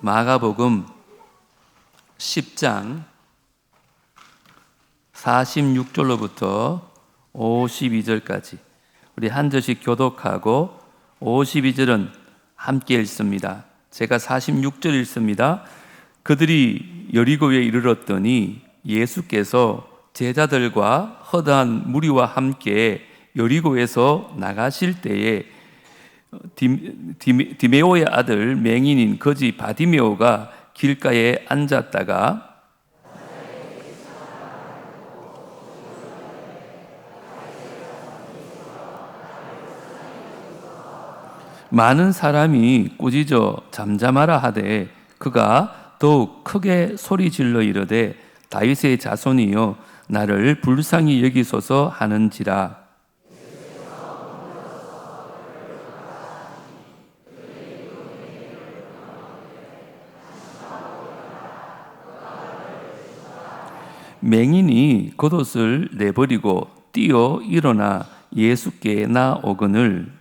마가복음 10장 46절로부터 52절까지 우리 한 절씩 교독하고 52절은 함께 읽습니다. 제가 46절 읽습니다. 그들이 여리고에 이르렀더니 예수께서 제자들과 허다한 무리와 함께 여리고에서 나가실 때에 디메오의 아들 맹인인 거지 바디메오가 길가에 앉았다가 많은 사람이 꾸짖어 잠잠하라 하되 그가 더욱 크게 소리질러 이르되 다윗의 자손이여 나를 불쌍히 여기소서 하는지라. 맹인이 겉옷을 내버리고 뛰어 일어나 예수께 나오거늘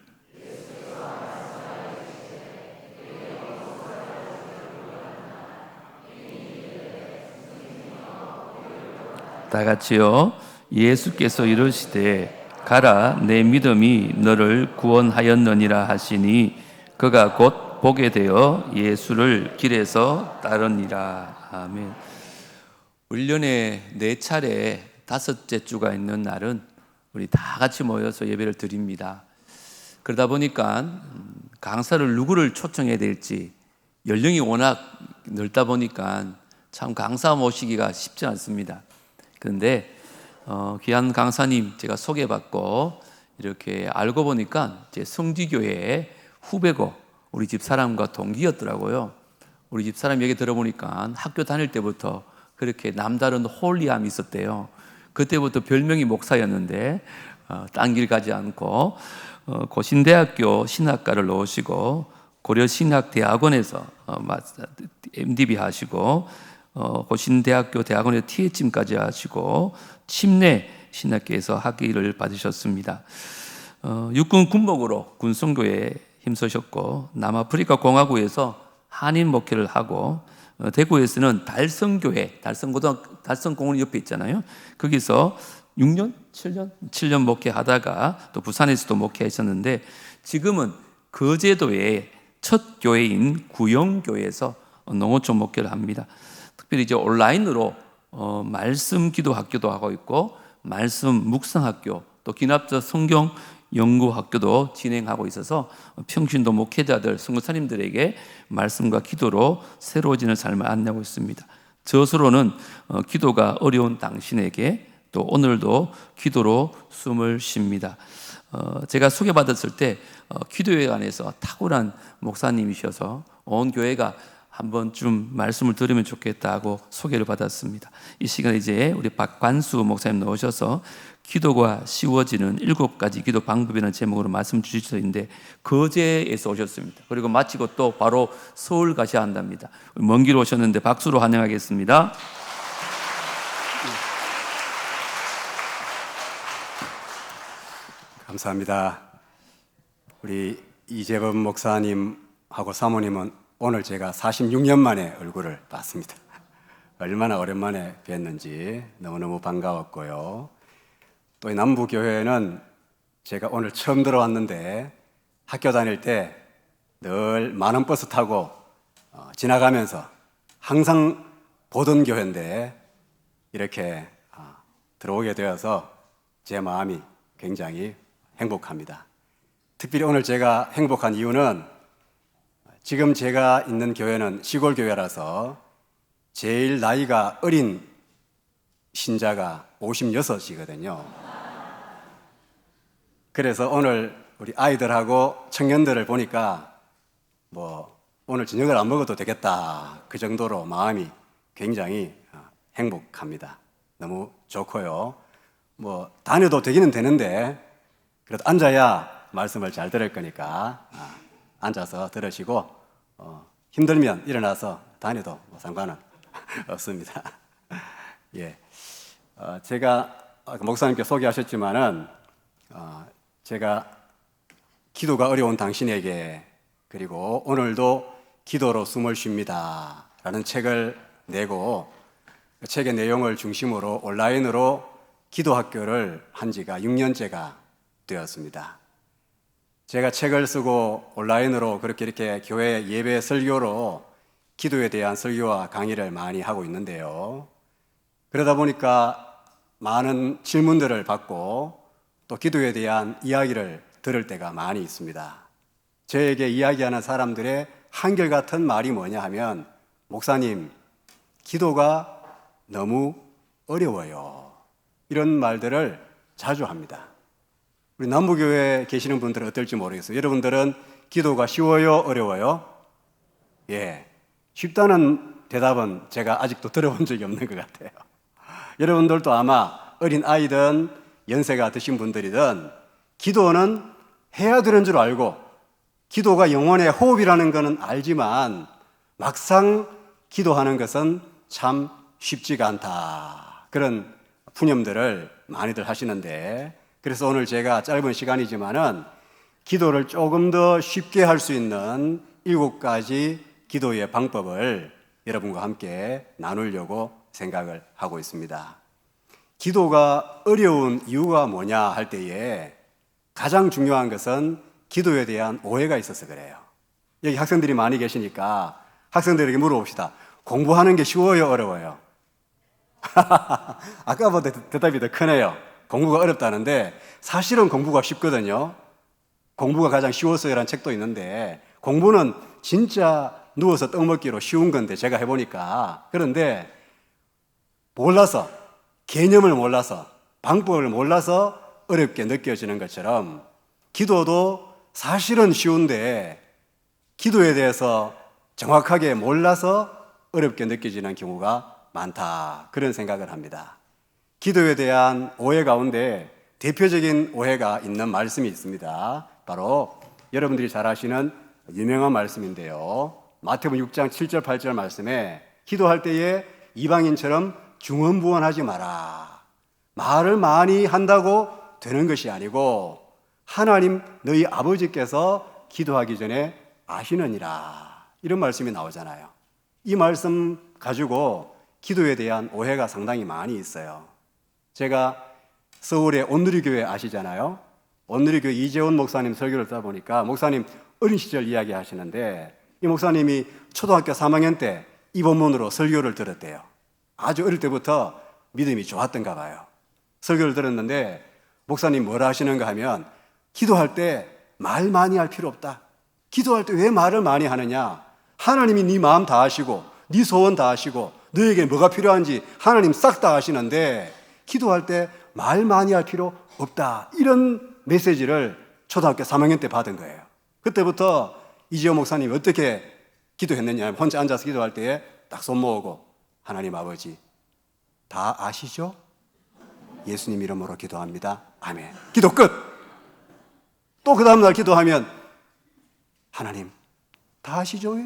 다 같이요. 예수께서 이르시되 가라 내 믿음이 너를 구원하였느니라 하시니 그가 곧 보게 되어 예수를 길에서 따르니라. 아멘. 1년에 4차례 5째 주가 있는 날은 우리 다 같이 모여서 예배를 드립니다. 그러다 보니까 강사를 누구를 초청해야 될지 연령이 워낙 넓다 보니까 참 강사 모시기가 쉽지 않습니다. 그런데 귀한 강사님 제가 소개받고 이렇게 알고 보니까 제 성지교회의 후배고 우리 집사람과 동기였더라고요. 우리 집사람 얘기 들어보니까 학교 다닐 때부터 그렇게 남다른 홀리함이 있었대요. 그때부터 별명이 목사였는데 딴 길 가지 않고 고신대학교 신학과를 넣으시고 고려신학대학원에서 MDB 하시고 고신대학교 대학원에서 THM까지 하시고 침례 신학교에서 학위를 받으셨습니다. 육군 군목으로 군성교회에 힘쓰셨고 남아프리카 공화국에서 한인 목회를 하고 대구에서는 달성교회, 달성공원 옆에 있잖아요. 거기서 6년? 7년 목회하다가 또 부산에서도 목회하셨는데 지금은 거제도의 첫 교회인 구영교회에서 농어촌 목회를 합니다. 특별히 이제 온라인으로 말씀 기도 학교도 하고 있고 말씀 묵상학교 또 기납적 성경 연구학교도 진행하고 있어서 평신도 목회자들, 선교사님들에게 말씀과 기도로 새로워지는 삶을 안내하고 있습니다. 저서로는 기도가 어려운 당신에게 또 오늘도 기도로 숨을 쉽니다. 제가 소개받았을 때 기도에 관해서 탁월한 목사님이셔서 온 교회가 한 번쯤 말씀을 들으면 좋겠다고 소개를 받았습니다. 이 시간에 이제 우리 박관수 목사님 나오셔서 기도가 쉬워지는 7가지 기도 방법이라는 제목으로 말씀 주시는데 거제에서 오셨습니다. 그리고 마치고 또 바로 서울 가셔야 한답니다. 먼 길 오셨는데 박수로 환영하겠습니다. 감사합니다. 우리 이재범 목사님하고 사모님은 오늘 제가 46년 만에 얼굴을 봤습니다. 얼마나 오랜만에 뵀는지 너무너무 반가웠고요. 또 이 남부교회는 제가 오늘 처음 들어왔는데 학교 다닐 때 늘 많은 버스 타고 지나가면서 항상 보던 교회인데 이렇게 들어오게 되어서 제 마음이 굉장히 행복합니다. 특별히 오늘 제가 행복한 이유는 지금 제가 있는 교회는 시골 교회라서 제일 나이가 어린 신자가 56이거든요. 그래서 오늘 우리 아이들하고 청년들을 보니까 오늘 저녁을 안 먹어도 되겠다 그 정도로 마음이 굉장히 행복합니다. 너무 좋고요. 다녀도 되기는 되는데 그래도 앉아야 말씀을 잘 들을 거니까 앉아서 들으시고 힘들면 일어나서 다녀도 상관은 없습니다. 예, 제가 목사님께 소개하셨지만은 제가 기도가 어려운 당신에게 그리고 오늘도 기도로 숨을 쉽니다 라는 책을 내고 그 책의 내용을 중심으로 온라인으로 기도학교를 한 지가 6년째가 되었습니다. 제가 책을 쓰고 온라인으로 그렇게 이렇게 교회 예배 설교로 기도에 대한 설교와 강의를 많이 하고 있는데요. 그러다 보니까 많은 질문들을 받고 또 기도에 대한 이야기를 들을 때가 많이 있습니다. 저에게 이야기하는 사람들의 한결같은 말이 뭐냐 하면, 목사님, 기도가 너무 어려워요. 이런 말들을 자주 합니다. 우리 남부교회에 계시는 분들은 어떨지 모르겠어요. 여러분들은 기도가 쉬워요? 어려워요? 예, 쉽다는 대답은 제가 아직도 들어본 적이 없는 것 같아요. 여러분들도 아마 어린 아이든 연세가 드신 분들이든 기도는 해야 되는 줄 알고 기도가 영혼의 호흡이라는 것은 알지만 막상 기도하는 것은 참 쉽지가 않다. 그런 푸념들을 많이들 하시는데, 그래서 오늘 제가 짧은 시간이지만은 기도를 조금 더 쉽게 할 수 있는 7가지 기도의 방법을 여러분과 함께 나누려고 생각을 하고 있습니다. 기도가 어려운 이유가 뭐냐 할 때에 가장 중요한 것은 기도에 대한 오해가 있어서 그래요. 여기 학생들이 많이 계시니까 학생들에게 물어봅시다. 공부하는 게 쉬워요? 어려워요? 아까보다 대답이 더 크네요. 공부가 어렵다는데 사실은 공부가 쉽거든요. 공부가 가장 쉬웠어요라는 책도 있는데 공부는 진짜 누워서 떡 먹기로 쉬운 건데 제가 해보니까, 그런데 몰라서, 개념을 몰라서, 방법을 몰라서 어렵게 느껴지는 것처럼 기도도 사실은 쉬운데 기도에 대해서 정확하게 몰라서 어렵게 느껴지는 경우가 많다, 그런 생각을 합니다. 기도에 대한 오해 가운데 대표적인 오해가 있는 말씀이 있습니다. 바로 여러분들이 잘 아시는 유명한 말씀인데요. 마태복음 6장 7절 8절 말씀에 기도할 때에 이방인처럼 중언부언하지 마라. 말을 많이 한다고 되는 것이 아니고 하나님 너희 아버지께서 기도하기 전에 아시느니라. 이런 말씀이 나오잖아요. 이 말씀 가지고 기도에 대한 오해가 상당히 많이 있어요. 제가 서울의 온누리교회 아시잖아요. 온누리교회 이재원 목사님 설교를 듣다 보니까 목사님 어린 시절 이야기 하시는데, 이 목사님이 초등학교 3학년 때 이 본문으로 설교를 들었대요. 아주 어릴 때부터 믿음이 좋았던가 봐요. 설교를 들었는데 목사님 뭐라 하시는가 하면, 기도할 때 말 많이 할 필요 없다. 기도할 때 왜 말을 많이 하느냐? 하나님이 네 마음 다 아시고 네 소원 다 아시고 너에게 뭐가 필요한지 하나님 싹 다 아시는데 기도할 때 말 많이 할 필요 없다. 이런 메시지를 초등학교 3학년 때 받은 거예요. 그때부터 이재호 목사님이 어떻게 기도했느냐, 혼자 앉아서 기도할 때에 딱 손 모으고, 하나님 아버지 다 아시죠? 예수님 이름으로 기도합니다. 아멘. 기도 끝. 또 그 다음날 기도하면 하나님 다 아시죠?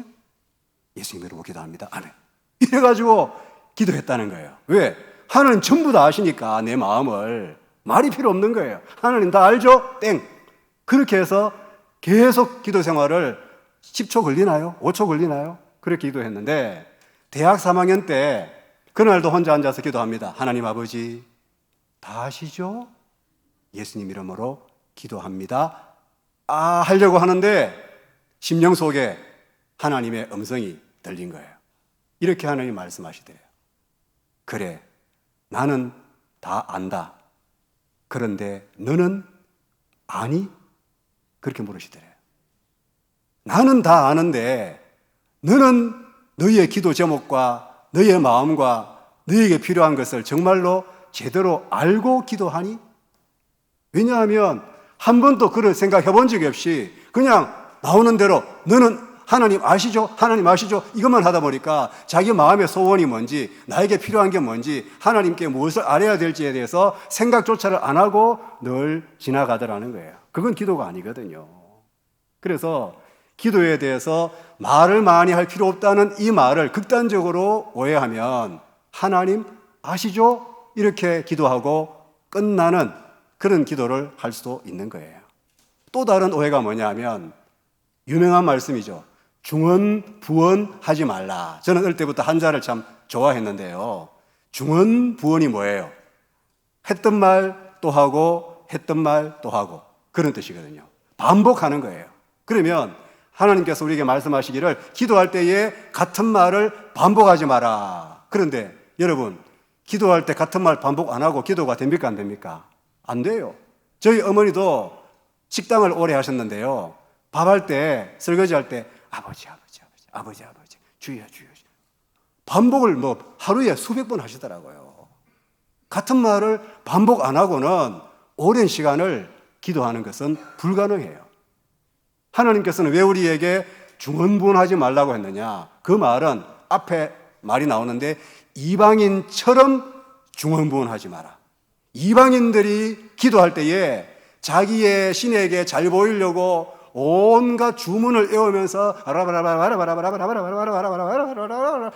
예수님 이름으로 기도합니다. 아멘. 이래가지고 기도했다는 거예요. 왜? 하나님 전부 다 아시니까 내 마음을. 말이 필요 없는 거예요. 하나님 다 알죠? 땡. 그렇게 해서 계속 기도 생활을 10초 걸리나요? 5초 걸리나요? 그렇게 기도했는데 대학 3학년 때 그날도 혼자 앉아서 기도합니다. 하나님 아버지 다 아시죠? 예수님 이름으로 기도합니다. 하려고 하는데 심령 속에 하나님의 음성이 들린 거예요. 이렇게 하나님 말씀하시더래요. 그래, 나는 다 안다. 그런데 너는 아니? 그렇게 물으시더래요. 나는 다 아는데 너는 너희의 기도 제목과 너희의 마음과 너희에게 필요한 것을 정말로 제대로 알고 기도하니? 왜냐하면 한 번도 그런 생각 해본 적이 없이 그냥 나오는 대로 너는 하나님 아시죠? 하나님 아시죠? 이것만 하다 보니까 자기 마음의 소원이 뭔지, 나에게 필요한 게 뭔지, 하나님께 무엇을 알아야 될지에 대해서 생각조차를 안 하고 늘 지나가더라는 거예요. 그건 기도가 아니거든요. 그래서 기도에 대해서 말을 많이 할 필요 없다는 이 말을 극단적으로 오해하면 하나님 아시죠? 이렇게 기도하고 끝나는 그런 기도를 할 수도 있는 거예요. 또 다른 오해가 뭐냐 하면 유명한 말씀이죠. 중언, 부언 하지 말라. 저는 어릴 때부터 한자를 참 좋아했는데요. 중언, 부언이 뭐예요? 했던 말 또 하고 했던 말 또 하고 그런 뜻이거든요. 반복하는 거예요. 그러면 하나님께서 우리에게 말씀하시기를 기도할 때에 같은 말을 반복하지 마라. 그런데 여러분, 기도할 때 같은 말 반복 안 하고 기도가 됩니까? 안 됩니까? 안 돼요. 저희 어머니도 식당을 오래 하셨는데요. 밥할 때, 설거지할 때 아버지, 주여. 반복을 하루에 수백 번 하시더라고요. 같은 말을 반복 안 하고는 오랜 시간을 기도하는 것은 불가능해요. 하나님께서는 왜 우리에게 중언부언하지 말라고 했느냐? 그 말은 앞에 말이 나오는데 이방인처럼 중언부언하지 마라. 이방인들이 기도할 때에 자기의 신에게 잘 보이려고 온갖 주문을 외우면서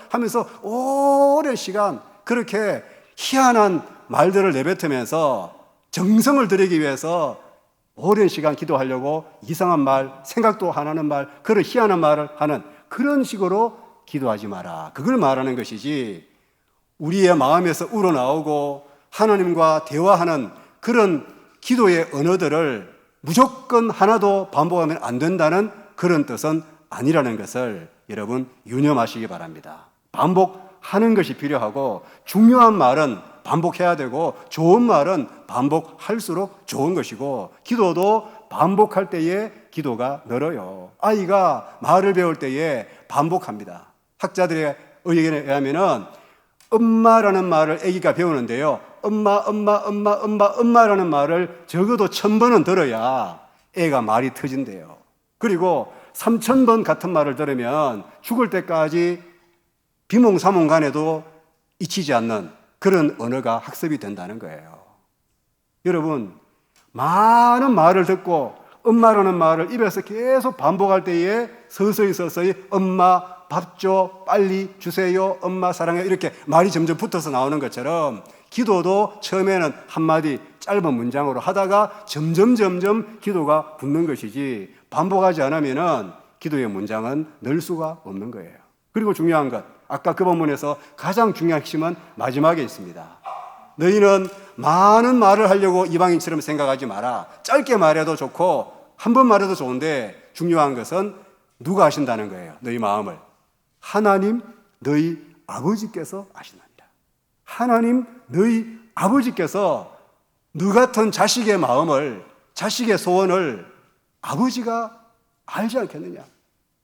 하면서 오랜 시간 그렇게 희한한 말들을 내뱉으면서 정성을 들이기 위해서 오랜 시간 기도하려고 이상한 말, 생각도 안 하는 말, 그런 희한한 말을 하는 그런 식으로 기도하지 마라. 그걸 말하는 것이지 우리의 마음에서 우러나오고 하나님과 대화하는 그런 기도의 언어들을 무조건 하나도 반복하면 안 된다는 그런 뜻은 아니라는 것을 여러분 유념하시기 바랍니다. 반복하는 것이 필요하고 중요한 말은 반복해야 되고 좋은 말은 반복할수록 좋은 것이고 기도도 반복할 때에 기도가 늘어요. 아이가 말을 배울 때에 반복합니다. 학자들의 의견에 의하면은 엄마라는 말을 아기가 배우는데요. 엄마라는 말을 적어도 1000번은 들어야 애가 말이 터진대요. 그리고 3000번 같은 말을 들으면 죽을 때까지 비몽사몽간에도 잊히지 않는 그런 언어가 학습이 된다는 거예요. 여러분, 많은 말을 듣고 엄마라는 말을 입에서 계속 반복할 때에 서서히 엄마 밥 줘, 빨리 주세요, 엄마 사랑해 이렇게 말이 점점 붙어서 나오는 것처럼 기도도 처음에는 한마디 짧은 문장으로 하다가 점점 기도가 붙는 것이지 반복하지 않으면 기도의 문장은 늘 수가 없는 거예요. 그리고 중요한 것, 아까 그 본문에서 가장 중요한 핵심은 마지막에 있습니다. 너희는 많은 말을 하려고 이방인처럼 생각하지 마라. 짧게 말해도 좋고 한 번 말해도 좋은데 중요한 것은 누가 아신다는 거예요. 너희 마음을. 하나님 너희 아버지께서 아신답니다. 하나님 너희 아버지께서 너 같은 자식의 마음을, 자식의 소원을 아버지가 알지 않겠느냐.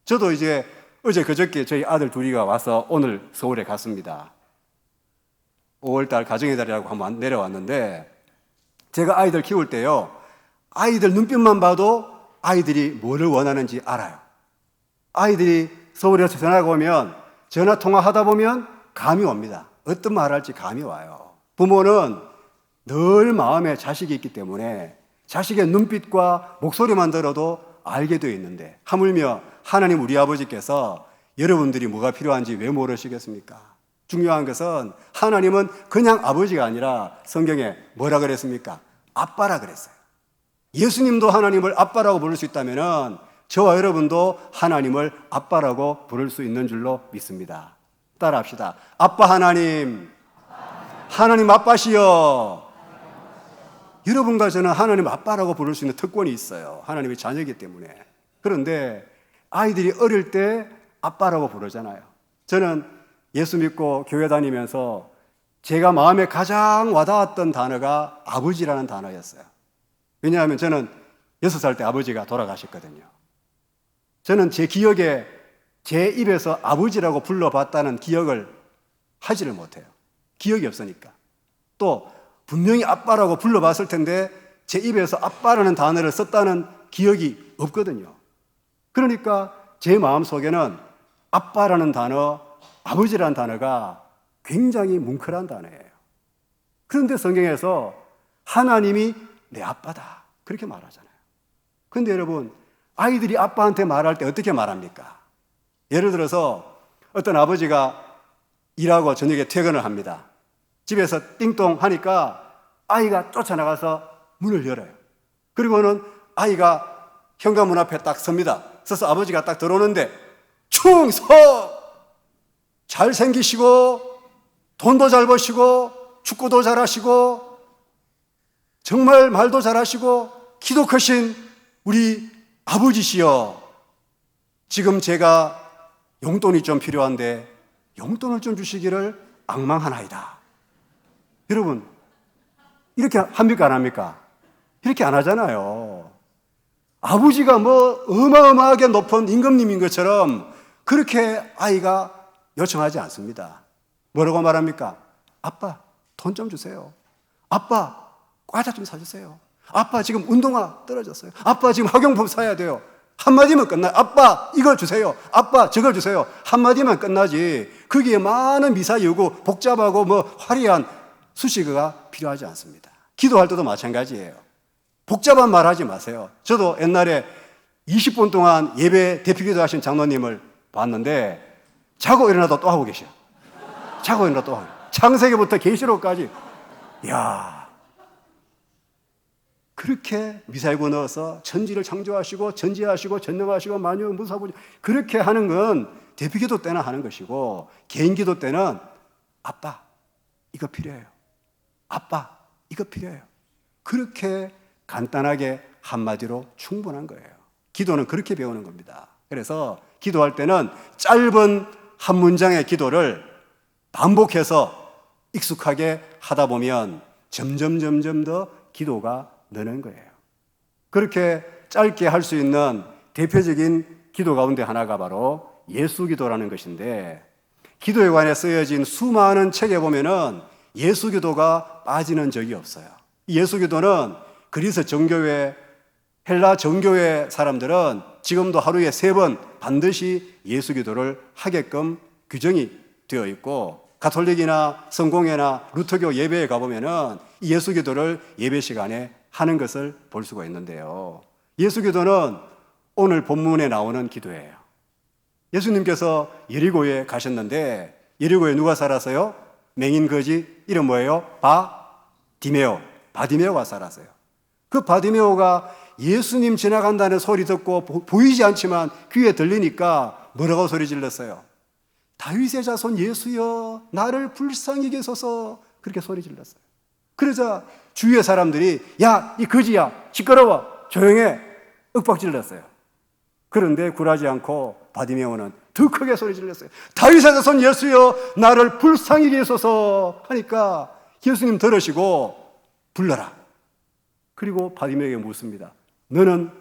저도 이제 어제 그저께 저희 아들 둘이가 와서 오늘 서울에 갔습니다. 5월달 가정의 달이라고 한번 내려왔는데 제가 아이들 키울 때요, 아이들 눈빛만 봐도 아이들이 뭐를 원하는지 알아요. 아이들이 서울에서 전화가 오면 전화 통화하다 보면 감이 옵니다. 어떤 말 할지 감이 와요. 부모는 늘 마음에 자식이 있기 때문에 자식의 눈빛과 목소리만 들어도 알게 되어 있는데 하물며 하나님 우리 아버지께서 여러분들이 뭐가 필요한지 왜 모르시겠습니까? 중요한 것은 하나님은 그냥 아버지가 아니라 성경에 뭐라 그랬습니까? 아빠라 그랬어요. 예수님도 하나님을 아빠라고 부를 수 있다면 저와 여러분도 하나님을 아빠라고 부를 수 있는 줄로 믿습니다. 따라합시다. 아빠 하나님, 하나님 아빠시여. 여러분과 저는 하나님 아빠라고 부를 수 있는 특권이 있어요. 하나님의 자녀이기 때문에. 그런데 아이들이 어릴 때 아빠라고 부르잖아요. 저는 예수 믿고 교회 다니면서 제가 마음에 가장 와닿았던 단어가 아버지라는 단어였어요. 왜냐하면 저는 6살 때 아버지가 돌아가셨거든요. 저는 제 기억에 제 입에서 아버지라고 불러봤다는 기억을 하지를 못해요. 기억이 없으니까. 또 분명히 아빠라고 불러봤을 텐데 제 입에서 아빠라는 단어를 썼다는 기억이 없거든요. 그러니까 제 마음속에는 아빠라는 단어, 아버지라는 단어가 굉장히 뭉클한 단어예요. 그런데 성경에서 하나님이 내 아빠다 그렇게 말하잖아요. 그런데 여러분, 아이들이 아빠한테 말할 때 어떻게 말합니까? 예를 들어서 어떤 아버지가 일하고 저녁에 퇴근을 합니다. 집에서 띵동 하니까 아이가 쫓아나가서 문을 열어요. 그리고는 아이가 현관문 앞에 딱 섭니다. 서서 아버지가 딱 들어오는데 충성! 잘생기시고 돈도 잘 버시고 축구도 잘하시고 정말 말도 잘하시고 키도 크신 우리 아버지시여, 지금 제가 용돈이 좀 필요한데 용돈을 좀 주시기를 앙망하나이다. 여러분, 이렇게 합니까 안 합니까? 이렇게 안 하잖아요. 아버지가 뭐 어마어마하게 높은 임금님인 것처럼 그렇게 아이가 요청하지 않습니다. 뭐라고 말합니까? 아빠, 돈 좀 주세요. 아빠, 과자 좀 사주세요. 아빠, 지금 운동화 떨어졌어요. 아빠, 지금 학용품 사야 돼요. 한마디면 끝나요. 아빠, 이걸 주세요. 아빠, 저걸 주세요. 한마디면 끝나지. 거기에 많은 미사 여구, 복잡하고 뭐 화려한 수식어가 필요하지 않습니다. 기도할 때도 마찬가지예요. 복잡한 말 하지 마세요. 저도 옛날에 20분 동안 예배 대피기도 하신 장로님을 봤는데 자고 일어나도 또 하고 계셔. 자고 일어나도 또 하고. 창세기부터 계시록까지. 이야, 그렇게 미사일구 넣어서 천지를 창조하시고 전지하시고 전능하시고 만유 무사부지 그렇게 하는 건 대피기도 때나 하는 것이고, 개인기도 때는 아빠 이거 필요해요. 아빠 이거 필요해요. 그렇게 간단하게 한마디로 충분한 거예요. 기도는 그렇게 배우는 겁니다. 그래서 기도할 때는 짧은 한 문장의 기도를 반복해서 익숙하게 하다 보면 점점 더 기도가 느는 거예요. 그렇게 짧게 할 수 있는 대표적인 기도 가운데 하나가 바로 예수기도라는 것인데, 기도에 관해 쓰여진 수많은 책에 보면은 예수기도가 빠지는 적이 없어요. 예수기도는 그리스 정교회, 헬라 정교회 사람들은 지금도 하루에 3번 반드시 예수기도를 하게끔 규정이 되어 있고, 가톨릭이나 성공회나 루터교 예배에 가보면은 이 예수기도를 예배 시간에 하는 것을 볼 수가 있는데요. 예수기도는 오늘 본문에 나오는 기도예요. 예수님께서 여리고에 가셨는데 여리고에 누가 살았어요? 맹인 거지. 이름 뭐예요? 바디메오가 살았어요. 그 바디메오가 예수님 지나간다는 소리 듣고 보이지 않지만 귀에 들리니까 뭐라고 소리 질렀어요? 다윗의 자손 예수여, 나를 불쌍히 여기소서. 그렇게 소리 질렀어요. 그러자 주위의 사람들이 야, 이 거지야, 시끄러워, 조용해, 윽박질렀어요. 그런데 굴하지 않고 바디메오는 더 크게 소리 질렀어요. 다윗의 자손 예수여, 나를 불쌍히 여기소서 하니까 예수님 들으시고 불러라. 그리고 바디메오에게 묻습니다. 너는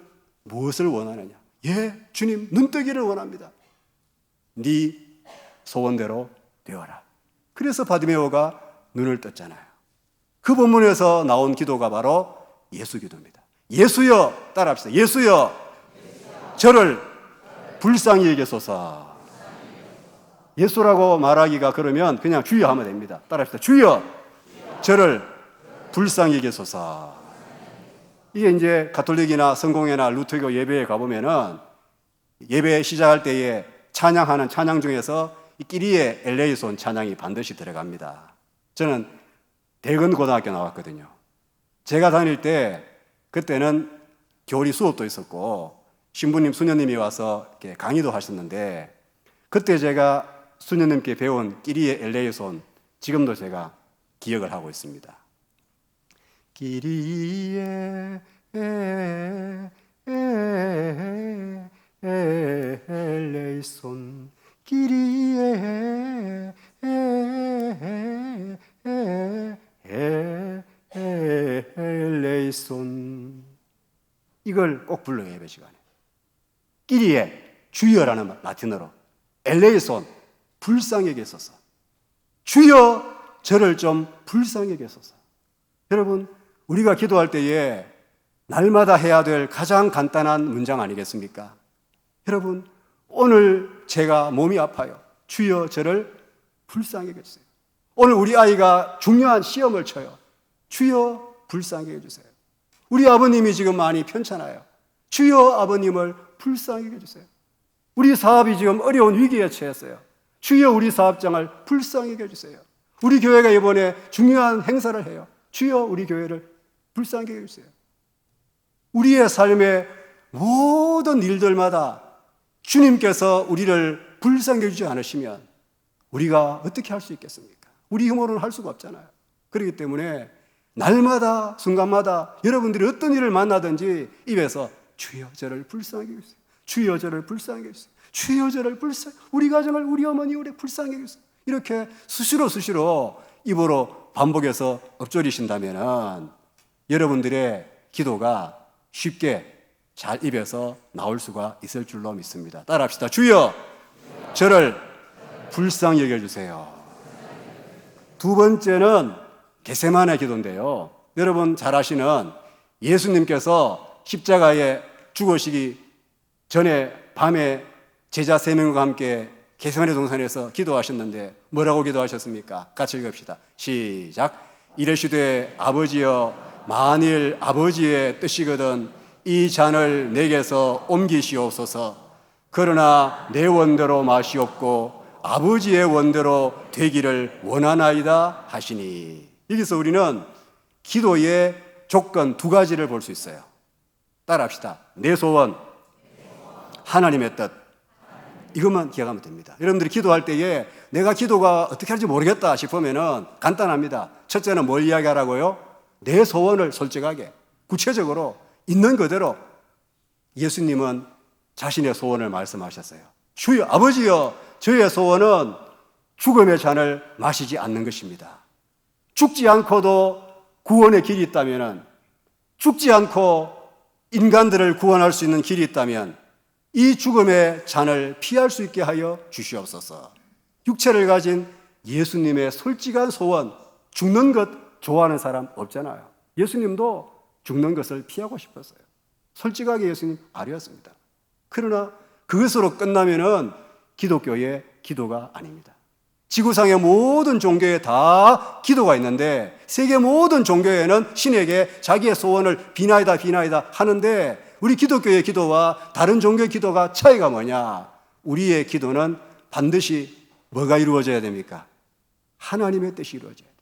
무엇을 원하느냐? 예, 주님, 눈뜨기를 원합니다. 네 소원대로 되어라. 그래서 바디메오가 눈을 떴잖아요. 그 본문에서 나온 기도가 바로 예수기도입니다. 예수여, 따라합시다. 예수여, 저를 불쌍히 여기소서. 예수라고 말하기가 그러면 그냥 주여 하면 됩니다. 따라합시다. 주여, 저를 불쌍히 여기소서. 이게 이제 가톨릭이나 성공회나 루터교 예배에 가보면은 예배 시작할 때에 찬양하는 찬양 중에서 이 끼리의 엘레이손 찬양이 반드시 들어갑니다. 저는 대건고등학교 나왔거든요. 제가 다닐 때 그때는 교리 수업도 있었고 신부님, 수녀님이 와서 이렇게 강의도 하셨는데, 그때 제가 수녀님께 배운 끼리의 엘레이손 지금도 제가 기억을 하고 있습니다. 끼리의 엘레이손, 끼리의 엘레이손. 이걸 꼭 불러요, 예배 시간에. 끼리에 주여라는 라틴어로, 엘레이손, 불쌍히 여기소서. 주여, 저를 좀 불쌍히 여기소서. 여러분, 우리가 기도할 때에 날마다 해야 될 가장 간단한 문장 아니겠습니까? 여러분, 오늘 제가 몸이 아파요. 주여, 저를 불쌍히 여겨주세요. 오늘 우리 아이가 중요한 시험을 쳐요. 주여, 불쌍히 여겨주세요. 우리 아버님이 지금 많이 편찮아요. 주여, 아버님을 불쌍히 여겨주세요. 우리 사업이 지금 어려운 위기에 처했어요. 주여, 우리 사업장을 불쌍히 여겨주세요. 우리 교회가 이번에 중요한 행사를 해요. 주여, 우리 교회를 불쌍히 여겨주세요. 우리의 삶의 모든 일들마다 주님께서 우리를 불쌍히 여기지 않으시면 우리가 어떻게 할 수 있겠습니까? 우리 힘으로는 할 수가 없잖아요. 그렇기 때문에 날마다 순간마다 여러분들이 어떤 일을 만나든지 입에서 주여 저를 불쌍히 여기세요. 주여 저를 불쌍히 여기세요. 주여 저를 불쌍히, 우리 가정을, 우리 어머니 오래 불쌍히 여기세요. 이렇게 수시로 입으로 반복해서 읊조리신다면 여러분들의 기도가 쉽게 잘 입에서 나올 수가 있을 줄로 믿습니다. 따라합시다. 주여 저를 불쌍히 여겨주세요. 두 번째는 겟세마네 기도인데요. 여러분 잘 아시는 예수님께서 십자가에 죽으시기 전에 밤에 제자 3명과 함께 겟세마네 동산에서 기도하셨는데 뭐라고 기도하셨습니까? 같이 읽읍시다. 시작. 이르시되 아버지여 만일 아버지의 뜻이거든 이 잔을 내게서 옮기시옵소서. 그러나 내 원대로 마시옵고 아버지의 원대로 되기를 원하나이다 하시니. 여기서 우리는 기도의 조건 2가지를 볼 수 있어요. 따라합시다. 내 소원, 하나님의 뜻. 이것만 기억하면 됩니다. 여러분들이 기도할 때에 내가 기도가 어떻게 할지 모르겠다 싶으면은 간단합니다. 첫째는 뭘 이야기하라고요? 내 소원을 솔직하게, 구체적으로 있는 그대로. 예수님은 자신의 소원을 말씀하셨어요. 주여, 아버지여, 저의 소원은 죽음의 잔을 마시지 않는 것입니다. 죽지 않고도 구원의 길이 있다면, 죽지 않고 인간들을 구원할 수 있는 길이 있다면 이 죽음의 잔을 피할 수 있게 하여 주시옵소서. 육체를 가진 예수님의 솔직한 소원, 죽는 것 좋아하는 사람 없잖아요. 예수님도 죽는 것을 피하고 싶었어요. 솔직하게 예수님 아뢰었습니다. 그러나 그것으로 끝나면은 기독교의 기도가 아닙니다. 지구상의 모든 종교에 다 기도가 있는데 세계 모든 종교에는 신에게 자기의 소원을 비나이다 하는데 우리 기독교의 기도와 다른 종교의 기도가 차이가 뭐냐? 우리의 기도는 반드시 뭐가 이루어져야 됩니까? 하나님의 뜻이 이루어져야 돼요.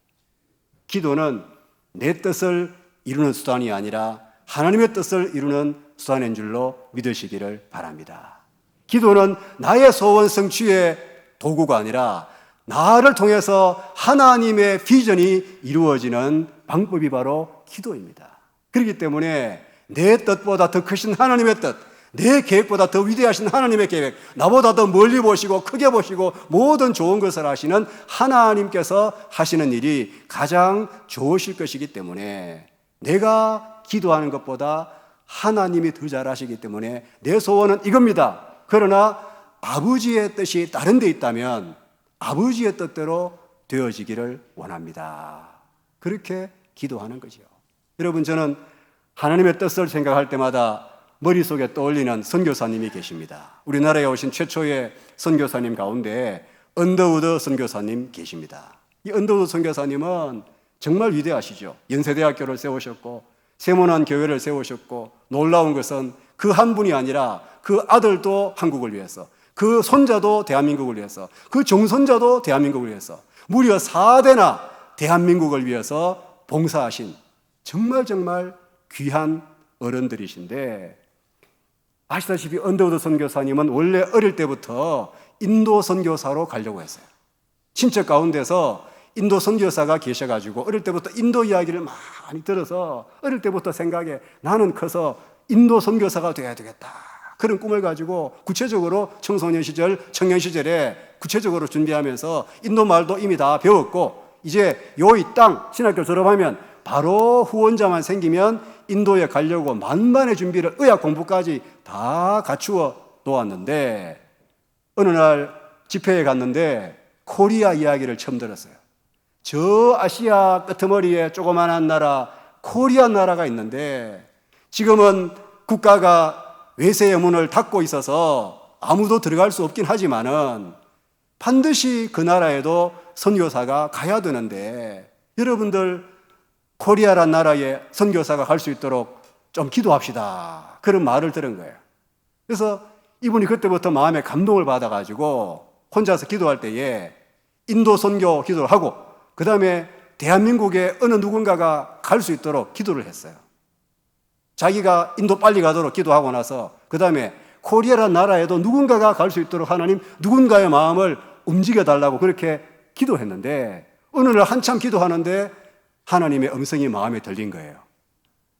기도는 내 뜻을 이루는 수단이 아니라 하나님의 뜻을 이루는 수단인 줄로 믿으시기를 바랍니다. 기도는 나의 소원 성취의 도구가 아니라 나를 통해서 하나님의 비전이 이루어지는 방법이 바로 기도입니다. 그렇기 때문에 내 뜻보다 더 크신 하나님의 뜻, 내 계획보다 더 위대하신 하나님의 계획, 나보다 더 멀리 보시고 크게 보시고 모든 좋은 것을 하시는 하나님께서 하시는 일이 가장 좋으실 것이기 때문에 내가 기도하는 것보다 하나님이 더 잘하시기 때문에 내 소원은 이겁니다. 그러나 아버지의 뜻이 다른 데 있다면 아버지의 뜻대로 되어지기를 원합니다. 그렇게 기도하는 거죠. 여러분, 저는 하나님의 뜻을 생각할 때마다 머릿속에 떠올리는 선교사님이 계십니다. 우리나라에 오신 최초의 선교사님 가운데 언더우드 선교사님 계십니다. 이 언더우드 선교사님은 정말 위대하시죠. 연세대학교를 세우셨고 세모난 교회를 세우셨고 놀라운 것은 그 한 분이 아니라 그 아들도 한국을 위해서, 그 손자도 대한민국을 위해서, 그 종손자도 대한민국을 위해서 무려 4대나 대한민국을 위해서 봉사하신 정말 귀한 어른들이신데, 아시다시피 언더우드 선교사님은 원래 어릴 때부터 인도 선교사로 가려고 했어요. 친척 가운데서 인도 선교사가 계셔가지고 어릴 때부터 인도 이야기를 많이 들어서 어릴 때부터 생각에 나는 커서 인도 선교사가 돼야 되겠다, 그런 꿈을 가지고 구체적으로 청소년 시절, 청년 시절에 구체적으로 준비하면서 인도 말도 이미 다 배웠고 이제 요 이 땅 신학교 졸업하면 바로 후원자만 생기면 인도에 가려고 만반의 준비를, 의학 공부까지 다 갖추어 놓았는데 어느 날 집회에 갔는데 코리아 이야기를 처음 들었어요. 저 아시아 끄트머리에 조그만한 나라 코리아 나라가 있는데 지금은 국가가 외세의 문을 닫고 있어서 아무도 들어갈 수 없긴 하지만은 반드시 그 나라에도 선교사가 가야 되는데 여러분들 코리아란 나라에 선교사가 갈 수 있도록 좀 기도합시다, 그런 말을 들은 거예요. 그래서 이분이 그때부터 마음에 감동을 받아가지고 혼자서 기도할 때에 인도 선교 기도를 하고 그 다음에 대한민국에 어느 누군가가 갈 수 있도록 기도를 했어요. 자기가 인도 빨리 가도록 기도하고 나서 그 다음에 코리아라는 나라에도 누군가가 갈 수 있도록 하나님 누군가의 마음을 움직여달라고 그렇게 기도했는데 어느 날 한참 기도하는데 하나님의 음성이 마음에 들린 거예요.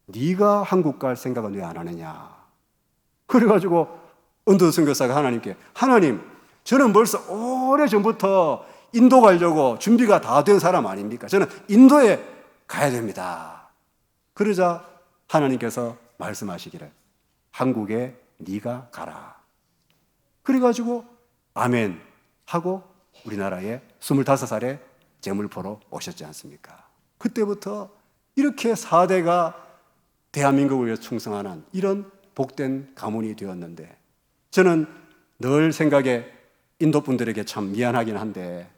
네가 한국 갈 생각은 왜 안 하느냐. 그래가지고 은도 선교사가 하나님께 하나님 저는 벌써 오래전부터 인도 가려고 준비가 다 된 사람 아닙니까? 저는 인도에 가야 됩니다. 그러자 하나님께서 말씀하시기를 한국에 네가 가라. 그래가지고 아멘 하고 우리나라에 25살에 제물포로 오셨지 않습니까? 그때부터 이렇게 4대가 대한민국을 위해서 충성하는 이런 복된 가문이 되었는데 저는 늘 생각에 인도 분들에게 참 미안하긴 한데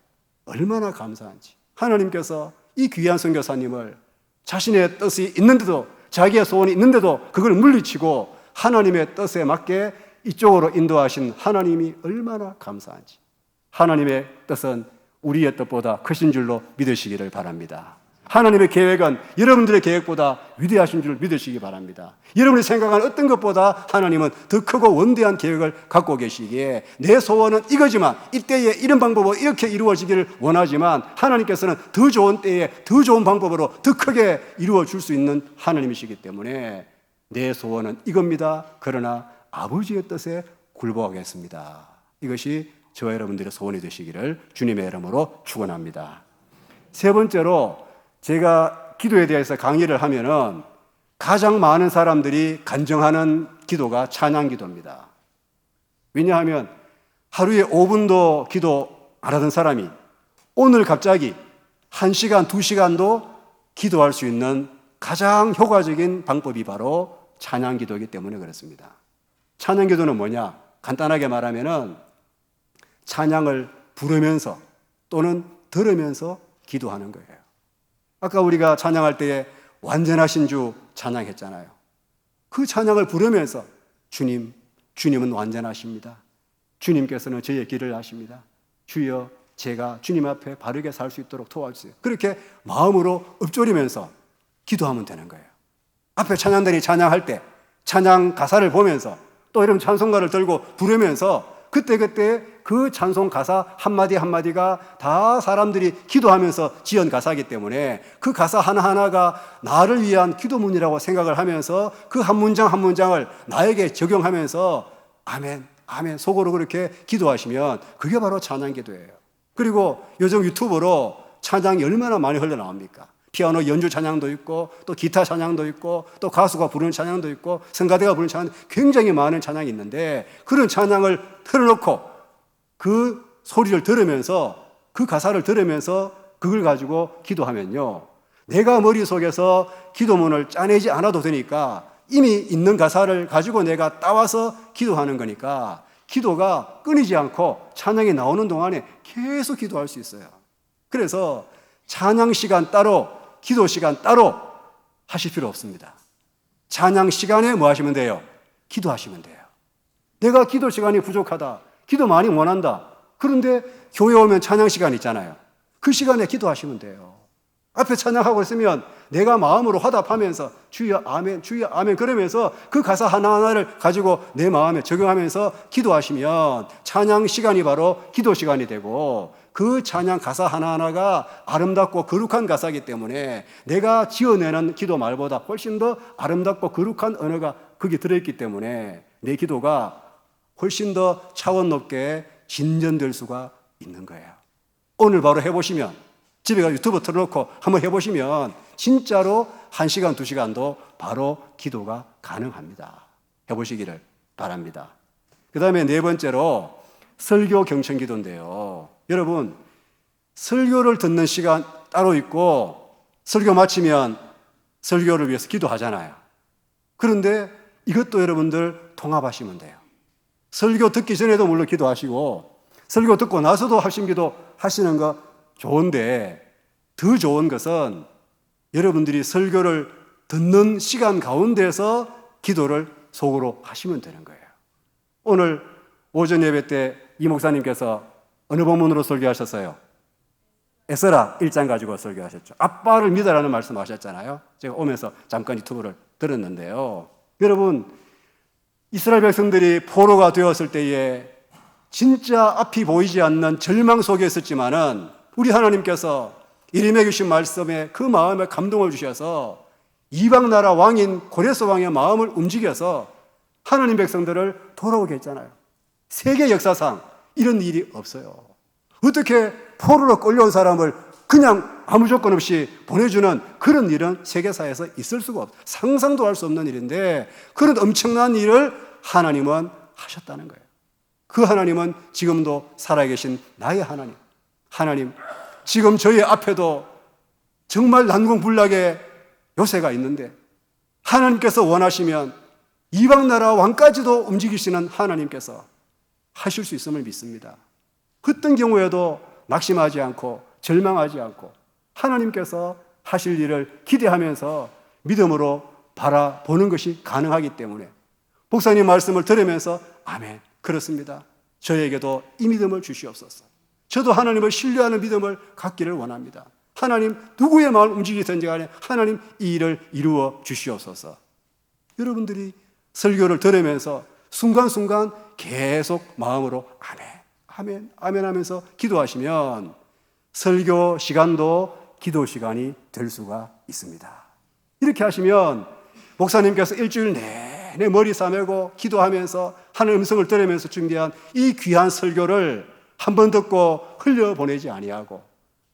얼마나 감사한지 하나님께서 이 귀한 선교사님을 자신의 뜻이 있는데도 자기의 소원이 있는데도 그걸 물리치고 하나님의 뜻에 맞게 이쪽으로 인도하신 하나님이 얼마나 감사한지 하나님의 뜻은 우리의 뜻보다 크신 줄로 믿으시기를 바랍니다. 하나님의 계획은 여러분들의 계획보다 위대하신 줄 믿으시기 바랍니다. 여러분이 생각하는 어떤 것보다 하나님은 더 크고 원대한 계획을 갖고 계시기에 내 소원은 이거지만 이때에 이런 방법으로 이렇게 이루어지기를 원하지만 하나님께서는 더 좋은 때에 더 좋은 방법으로 더 크게 이루어 줄 수 있는 하나님이시기 때문에 내 소원은 이겁니다. 그러나 아버지의 뜻에 굴복하겠습니다. 이것이 저와 여러분들의 소원이 되시기를 주님의 이름으로 축원합니다. 세 번째로 제가 기도에 대해서 강의를 하면은 가장 많은 사람들이 간증하는 기도가 찬양 기도입니다. 왜냐하면 하루에 5분도 기도 안 하던 사람이 오늘 갑자기 1시간, 2시간도 기도할 수 있는 가장 효과적인 방법이 바로 찬양 기도이기 때문에 그렇습니다. 찬양 기도는 뭐냐? 간단하게 말하면은 찬양을 부르면서 또는 들으면서 기도하는 거예요. 아까 우리가 찬양할 때에 완전하신 주 찬양했잖아요. 그 찬양을 부르면서 주님은 완전하십니다. 주님께서는 저의 길을 아십니다. 주여 제가 주님 앞에 바르게 살 수 있도록 도와주세요. 그렇게 마음으로 읊조리면서 기도하면 되는 거예요. 앞에 찬양단이 찬양할 때 찬양 가사를 보면서 또 이런 찬송가를 들고 부르면서 그때 그 찬송 가사 한마디 한마디가 다 사람들이 기도하면서 지은 가사이기 때문에 그 가사 하나하나가 나를 위한 기도문이라고 생각을 하면서 그 한 문장 한 문장을 나에게 적용하면서 아멘, 아멘 속으로 그렇게 기도하시면 그게 바로 찬양 기도예요. 그리고 요즘 유튜브로 찬양이 얼마나 많이 흘러나옵니까? 피아노 연주 찬양도 있고 또 기타 찬양도 있고 또 가수가 부르는 찬양도 있고 성가대가 부르는 찬양 굉장히 많은 찬양이 있는데 그런 찬양을 틀어놓고 그 소리를 들으면서 그 가사를 들으면서 그걸 가지고 기도하면요 내가 머릿속에서 기도문을 짜내지 않아도 되니까 이미 있는 가사를 가지고 내가 따와서 기도하는 거니까 기도가 끊이지 않고 찬양이 나오는 동안에 계속 기도할 수 있어요. 그래서 찬양 시간 따로 기도 시간 따로 하실 필요 없습니다. 찬양 시간에 뭐 하시면 돼요? 기도하시면 돼요. 내가 기도 시간이 부족하다. 기도 많이 원한다. 그런데 교회 오면 찬양 시간 있잖아요. 그 시간에 기도하시면 돼요. 앞에 찬양하고 있으면 내가 마음으로 화답하면서 주여 아멘, 주여 아멘 그러면서 그 가사 하나하나를 가지고 내 마음에 적용하면서 기도하시면 찬양 시간이 바로 기도 시간이 되고 그 찬양 가사 하나하나가 아름답고 거룩한 가사이기 때문에 내가 지어내는 기도 말보다 훨씬 더 아름답고 거룩한 언어가 거기 들어있기 때문에 내 기도가 훨씬 더 차원 높게 진전될 수가 있는 거예요. 오늘 바로 해보시면 집에 가서 유튜브 틀어놓고 한번 해보시면 진짜로 1시간, 2시간도 바로 기도가 가능합니다. 해보시기를 바랍니다. 그 다음에 네 번째로 설교 경청 기도인데요. 여러분 설교를 듣는 시간 따로 있고 설교 마치면 설교를 위해서 기도하잖아요. 그런데 이것도 여러분들 통합하시면 돼요. 설교 듣기 전에도 물론 기도하시고 설교 듣고 나서도 합심 기도 하시는 거 좋은데 더 좋은 것은 여러분들이 설교를 듣는 시간 가운데서 기도를 속으로 하시면 되는 거예요. 오늘 오전 예배 때 이 목사님께서 어느 본문으로 설교하셨어요? 에스라 1장 가지고 설교하셨죠. 아빠를 믿으라는 말씀하셨잖아요. 제가 오면서 잠깐 유튜브를 들었는데요. 여러분 이스라엘 백성들이 포로가 되었을 때에 진짜 앞이 보이지 않는 절망 속에 있었지만은 우리 하나님께서 예레미야 주신 말씀에 그 마음에 감동을 주셔서 이방 나라 왕인 고레스 왕의 마음을 움직여서 하나님 백성들을 돌아오게 했잖아요. 세계 역사상 이런 일이 없어요. 어떻게 포로로 끌려온 사람을 그냥 아무 조건 없이 보내주는 그런 일은 세계사에서 있을 수가 없어요. 상상도 할 수 없는 일인데 그런 엄청난 일을 하나님은 하셨다는 거예요. 그 하나님은 지금도 살아계신 나의 하나님. 하나님, 지금 저희 앞에도 정말 난공불락의 요새가 있는데 하나님께서 원하시면 이방 나라 왕까지도 움직이시는 하나님께서 하실 수 있음을 믿습니다. 어떤 경우에도 낙심하지 않고 절망하지 않고 하나님께서 하실 일을 기대하면서 믿음으로 바라보는 것이 가능하기 때문에 목사님 말씀을 들으면서 아멘, 그렇습니다. 저에게도 이 믿음을 주시옵소서. 저도 하나님을 신뢰하는 믿음을 갖기를 원합니다. 하나님 누구의 마음을 움직이든지 간에 하나님 이 일을 이루어 주시옵소서. 여러분들이 설교를 들으면서 순간순간 계속 마음으로 아멘, 아멘, 아멘 하면서 기도하시면 설교 시간도 기도 시간이 될 수가 있습니다. 이렇게 하시면 목사님께서 일주일 내내 머리 싸매고 기도하면서 하나님의 음성을 들으면서 준비한 이 귀한 설교를 한 번 듣고 흘려보내지 아니하고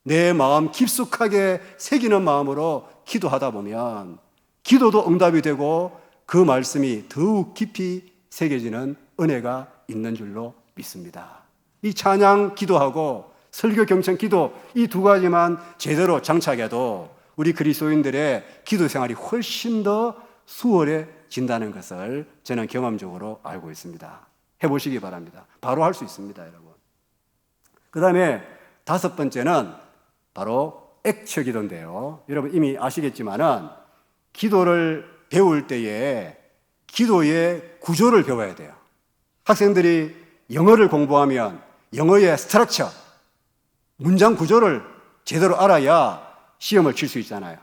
내 마음 깊숙하게 새기는 마음으로 기도하다 보면 기도도 응답이 되고 그 말씀이 더욱 깊이 새겨지는 은혜가 있는 줄로 믿습니다. 이 찬양 기도하고 설교 경청 기도 이 두 가지만 제대로 장착해도 우리 그리스도인들의 기도 생활이 훨씬 더 수월해진다는 것을 저는 경험적으로 알고 있습니다. 해보시기 바랍니다. 바로 할 수 있습니다, 여러분. 그 다음에 다섯 번째는 바로 액처 기도인데요. 여러분 이미 아시겠지만은 기도를 배울 때에 기도의 구조를 배워야 돼요. 학생들이 영어를 공부하면 영어의 스트럭처, 문장 구조를 제대로 알아야 시험을 칠 수 있잖아요.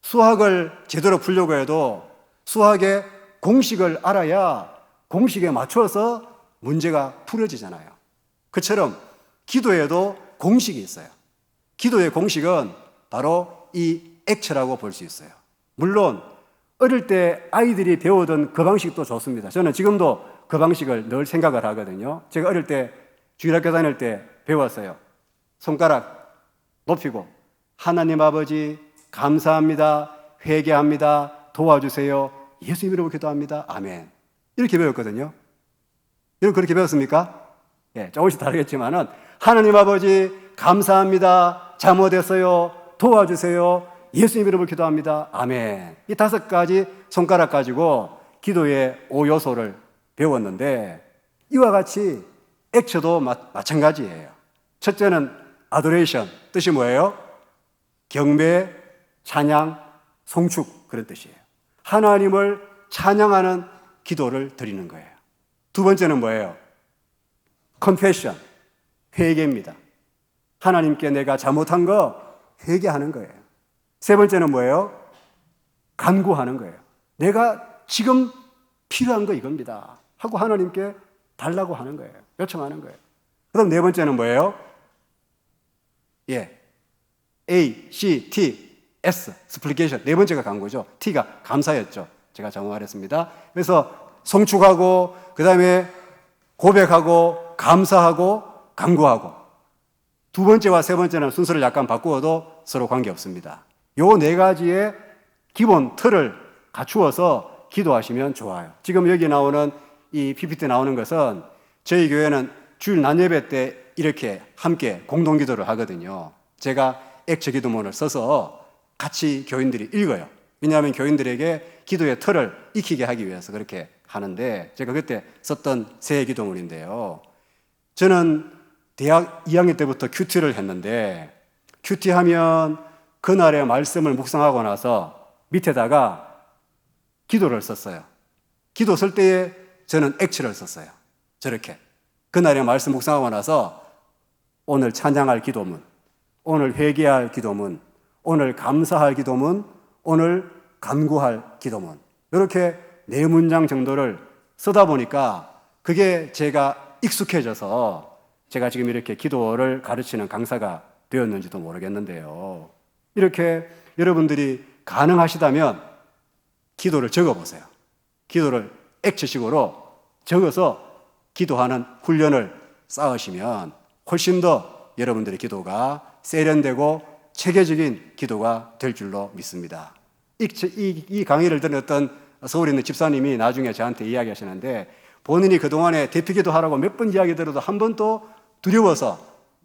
수학을 제대로 풀려고 해도 수학의 공식을 알아야 공식에 맞춰서 문제가 풀어지잖아요. 그처럼 기도에도 공식이 있어요. 기도의 공식은 바로 이 액처라고 볼 수 있어요. 물론 어릴 때 아이들이 배우던 그 방식도 좋습니다. 저는 지금도 그 방식을 늘 생각을 하거든요. 제가 어릴 때 주일학교 다닐 때 배웠어요. 손가락 높이고 하나님 아버지 감사합니다, 회개합니다, 도와주세요, 예수 이름으로 기도합니다, 아멘. 이렇게 배웠거든요. 여러분 그렇게 배웠습니까? 예, 조금씩 다르겠지만은 하나님 아버지 감사합니다, 잘못했어요, 도와주세요, 예수 이름으로 기도합니다, 아멘. 이 다섯 가지 손가락 가지고 기도의 5요소를 배웠는데 이와 같이 액처도 마찬가지예요. 첫째는 adoration, 뜻이 뭐예요? 경배, 찬양, 송축, 그런 뜻이에요. 하나님을 찬양하는 기도를 드리는 거예요. 두 번째는 뭐예요? confession, 회개입니다. 하나님께 내가 잘못한 거 회개하는 거예요. 세 번째는 뭐예요? 간구하는 거예요. 내가 지금 필요한 거 이겁니다 하고 하나님께 달라고 하는 거예요. 요청하는 거예요. 그럼 네 번째는 뭐예요? A, C, T, S, supplication. 네 번째가 간구죠. T가 감사였죠. 제가 잘못 말했습니다. 그래서 송축하고, 그 다음에 고백하고, 감사하고, 간구하고. 두 번째와 세 번째는 순서를 약간 바꾸어도 서로 관계없습니다. 요 네 가지의 기본 틀을 갖추어서 기도하시면 좋아요. 지금 여기 나오는 이 PPT 나오는 것은 저희 교회는 주일 낮 예배 때 이렇게 함께 공동 기도를 하거든요. 제가 액처 기도문을 써서 같이 교인들이 읽어요. 왜냐하면 교인들에게 기도의 틀을 익히게 하기 위해서 그렇게 하는데 제가 그때 썼던 새 기도문인데요. 저는 대학 2학년 때부터 큐티를 했는데 큐티 하면 그날의 말씀을 묵상하고 나서 밑에다가 기도를 썼어요. 기도 쓸 때에 저는 액처를 썼어요. 저렇게. 그날의 말씀 묵상하고 나서 오늘 찬양할 기도문, 오늘 회개할 기도문, 오늘 감사할 기도문, 오늘 간구할 기도문. 이렇게 네 문장 정도를 쓰다 보니까 그게 제가 익숙해져서 제가 지금 이렇게 기도를 가르치는 강사가 되었는지도 모르겠는데요. 이렇게 여러분들이 가능하시다면 기도를 적어보세요. 기도를 액체식으로 적어서 기도하는 훈련을 쌓으시면 훨씬 더 여러분들의 기도가 세련되고 체계적인 기도가 될 줄로 믿습니다. 이 강의를 들은 어떤 서울에 있는 집사님이 나중에 저한테 이야기하시는데 본인이 그동안에 대피기도 하라고 몇 번 이야기 들어도 한 번도 두려워서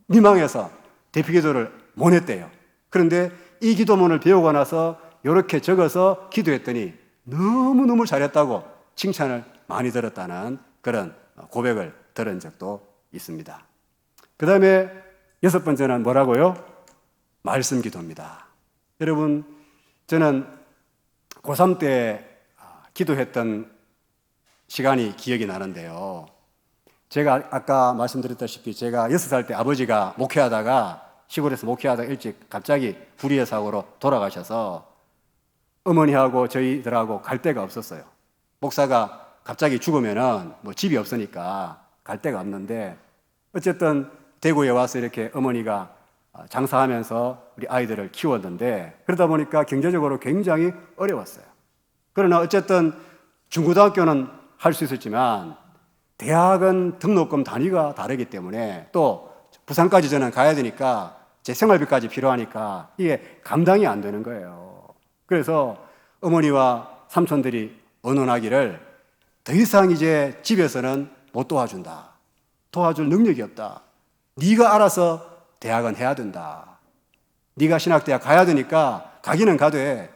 민망해서 대피기도를 못 했대요. 그런데 이 기도문을 배우고 나서 이렇게 적어서 기도했더니 너무너무 잘했다고 칭찬을 많이 들었다는 그런 고백을 들은 적도 있습니다. 그 다음에 6번째는 뭐라고요? 말씀 기도입니다. 여러분, 저는 고3 때 기도했던 시간이 기억이 나는데요. 제가 아까 말씀드렸다시피 제가 6살 때 아버지가 목회하다가 시골에서 목회하다가 일찍 갑자기 불의의 사고로 돌아가셔서 어머니하고 저희들하고 갈 데가 없었어요. 목사가 갑자기 죽으면은 뭐 집이 없으니까 갈 데가 없는데 어쨌든 대구에 와서 이렇게 어머니가 장사하면서 우리 아이들을 키웠는데 그러다 보니까 경제적으로 굉장히 어려웠어요. 그러나 어쨌든 중고등학교는 할 수 있었지만 대학은 등록금 단위가 다르기 때문에 또 부산까지 저는 가야 되니까 제 생활비까지 필요하니까 이게 감당이 안 되는 거예요. 그래서 어머니와 삼촌들이 의논하기를 더 이상 이제 집에서는 못 도와준다. 도와줄 능력이 없다. 네가 알아서 대학은 해야 된다. 네가 신학대학 가야 되니까 가기는 가되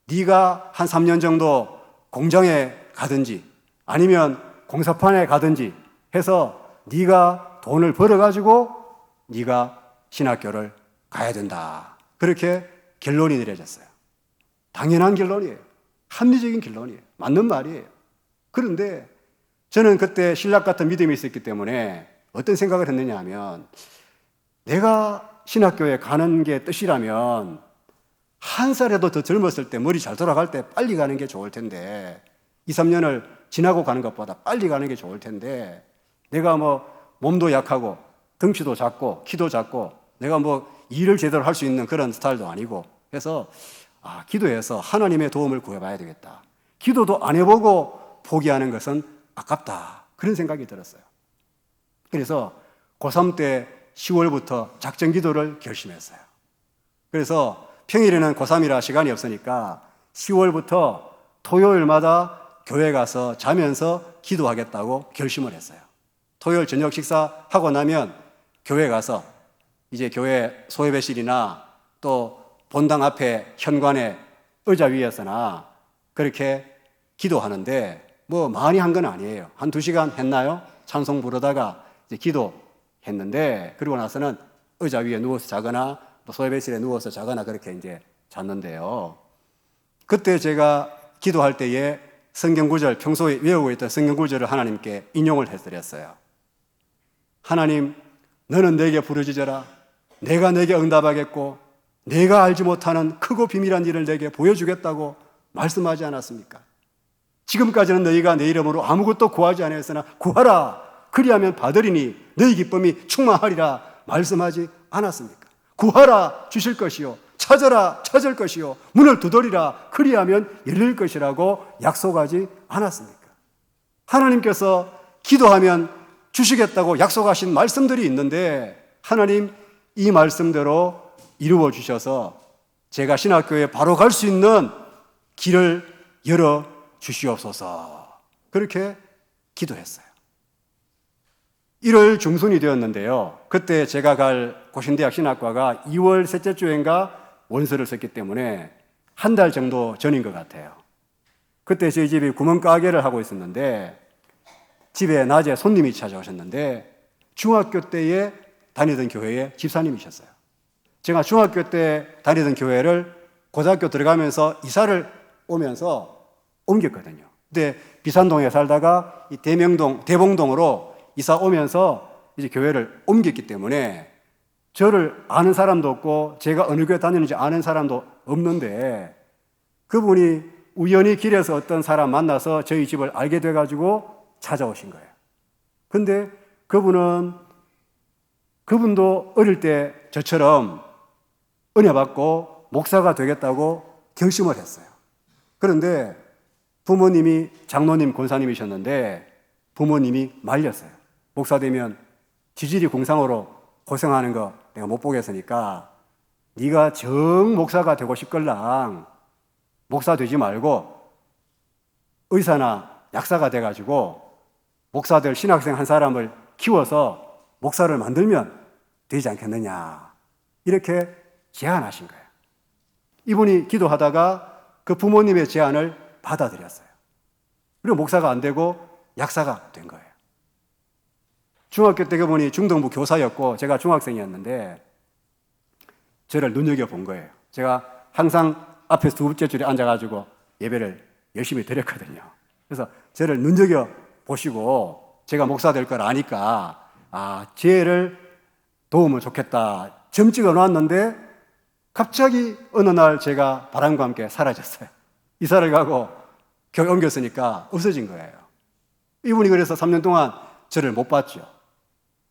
네가 한 3년 정도 공장에 가든지 아니면 공사판에 가든지 해서 네가 돈을 벌어가지고 네가 신학교를 가야 된다. 그렇게 결론이 내려졌어요. 당연한 결론이에요. 합리적인 결론이에요. 맞는 말이에요. 그런데 저는 그때 신락 같은 믿음이 있었기 때문에 어떤 생각을 했느냐 하면 내가 신학교에 가는 게 뜻이라면 한 살에도 더 젊었을 때 머리 잘 돌아갈 때 빨리 가는 게 좋을 텐데 2, 3년을 지나고 가는 것보다 빨리 가는 게 좋을 텐데 내가 뭐 몸도 약하고 덩치도 작고 키도 작고 내가 뭐 일을 제대로 할 수 있는 그런 스타일도 아니고 해서 기도해서 하나님의 도움을 구해봐야 되겠다. 기도도 안 해보고 포기하는 것은 아깝다. 그런 생각이 들었어요. 그래서 고3 때 10월부터 작전 기도를 결심했어요. 그래서 평일에는 고3이라 시간이 없으니까 10월부터 토요일마다 교회 가서 자면서 기도하겠다고 결심을 했어요. 토요일 저녁 식사하고 나면 교회 가서 이제 교회 소예배실이나 또 본당 앞에 현관에 의자 위에서나 그렇게 기도하는데 뭐 많이 한 건 아니에요. 한 2시간 했나요? 찬송 부르다가 이제 기도했는데 그리고 나서는 의자 위에 누워서 자거나 또 소예배실에 누워서 자거나 그렇게 이제 잤는데요. 그때 제가 기도할 때에 성경 구절, 평소에 외우고 있던 성경 구절을 하나님께 인용을 해드렸어요. 하나님, 너는 내게 부르짖어라. 내가 내게 응답하겠고 내가 알지 못하는 크고 비밀한 일을 내게 보여주겠다고 말씀하지 않았습니까? 지금까지는 너희가 내 이름으로 아무것도 구하지 않았으나 구하라. 그리하면 받으리니 너희 기쁨이 충만하리라 말씀하지 않았습니까? 구하라 주실 것이요 찾아라 찾을 것이요 문을 두드리라 그리하면 열릴 것이라고 약속하지 않았습니까? 하나님께서 기도하면 주시겠다고 약속하신 말씀들이 있는데 하나님 이 말씀대로 이루어 주셔서 제가 신학교에 바로 갈 수 있는 길을 열어 주시옵소서. 그렇게 기도했어요. 1월 중순이 되었는데요. 그때 제가 갈 고신대학 신학과가 2월 셋째 주인가 원서를 썼기 때문에 한 달 정도 전인 것 같아요. 그때 저희 집이 구멍가게를 하고 있었는데 집에 낮에 손님이 찾아오셨는데 중학교 때에 다니던 교회의 집사님이셨어요. 제가 중학교 때 다니던 교회를 고등학교 들어가면서 이사를 오면서 옮겼거든요. 근데 비산동에 살다가 이 대봉동으로 이사 오면서 이제 교회를 옮겼기 때문에 저를 아는 사람도 없고 제가 어느 교회 다니는지 아는 사람도 없는데 그분이 우연히 길에서 어떤 사람 만나서 저희 집을 알게 돼가지고 찾아오신 거예요. 근데 그분도 어릴 때 저처럼 은혜 받고 목사가 되겠다고 결심을 했어요. 그런데 부모님이 장로님, 권사님이셨는데 부모님이 말렸어요. 목사 되면 지질이 공상으로 고생하는 거 내가 못 보겠으니까 네가 정 목사가 되고 싶걸랑 목사 되지 말고 의사나 약사가 돼가지고 목사들 신학생 한 사람을 키워서 목사를 만들면 되지 않겠느냐 이렇게 제안하신 거예요. 이분이 기도하다가 그 부모님의 제안을 받아들였어요. 그리고 목사가 안 되고 약사가 된 거예요. 중학교 때 그분이 중등부 교사였고 제가 중학생이었는데 저를 눈여겨본 거예요. 제가 항상 앞에서 두 번째 줄에 앉아가지고 예배를 열심히 드렸거든요. 그래서 저를 눈여겨보시고 제가 목사 될 걸 아니까 쟤를 도우면 좋겠다 점 찍어놨는데 갑자기 어느 날 제가 바람과 함께 사라졌어요. 이사를 가고 교회 옮겼으니까 없어진 거예요. 이분이 그래서 3년 동안 저를 못 봤죠.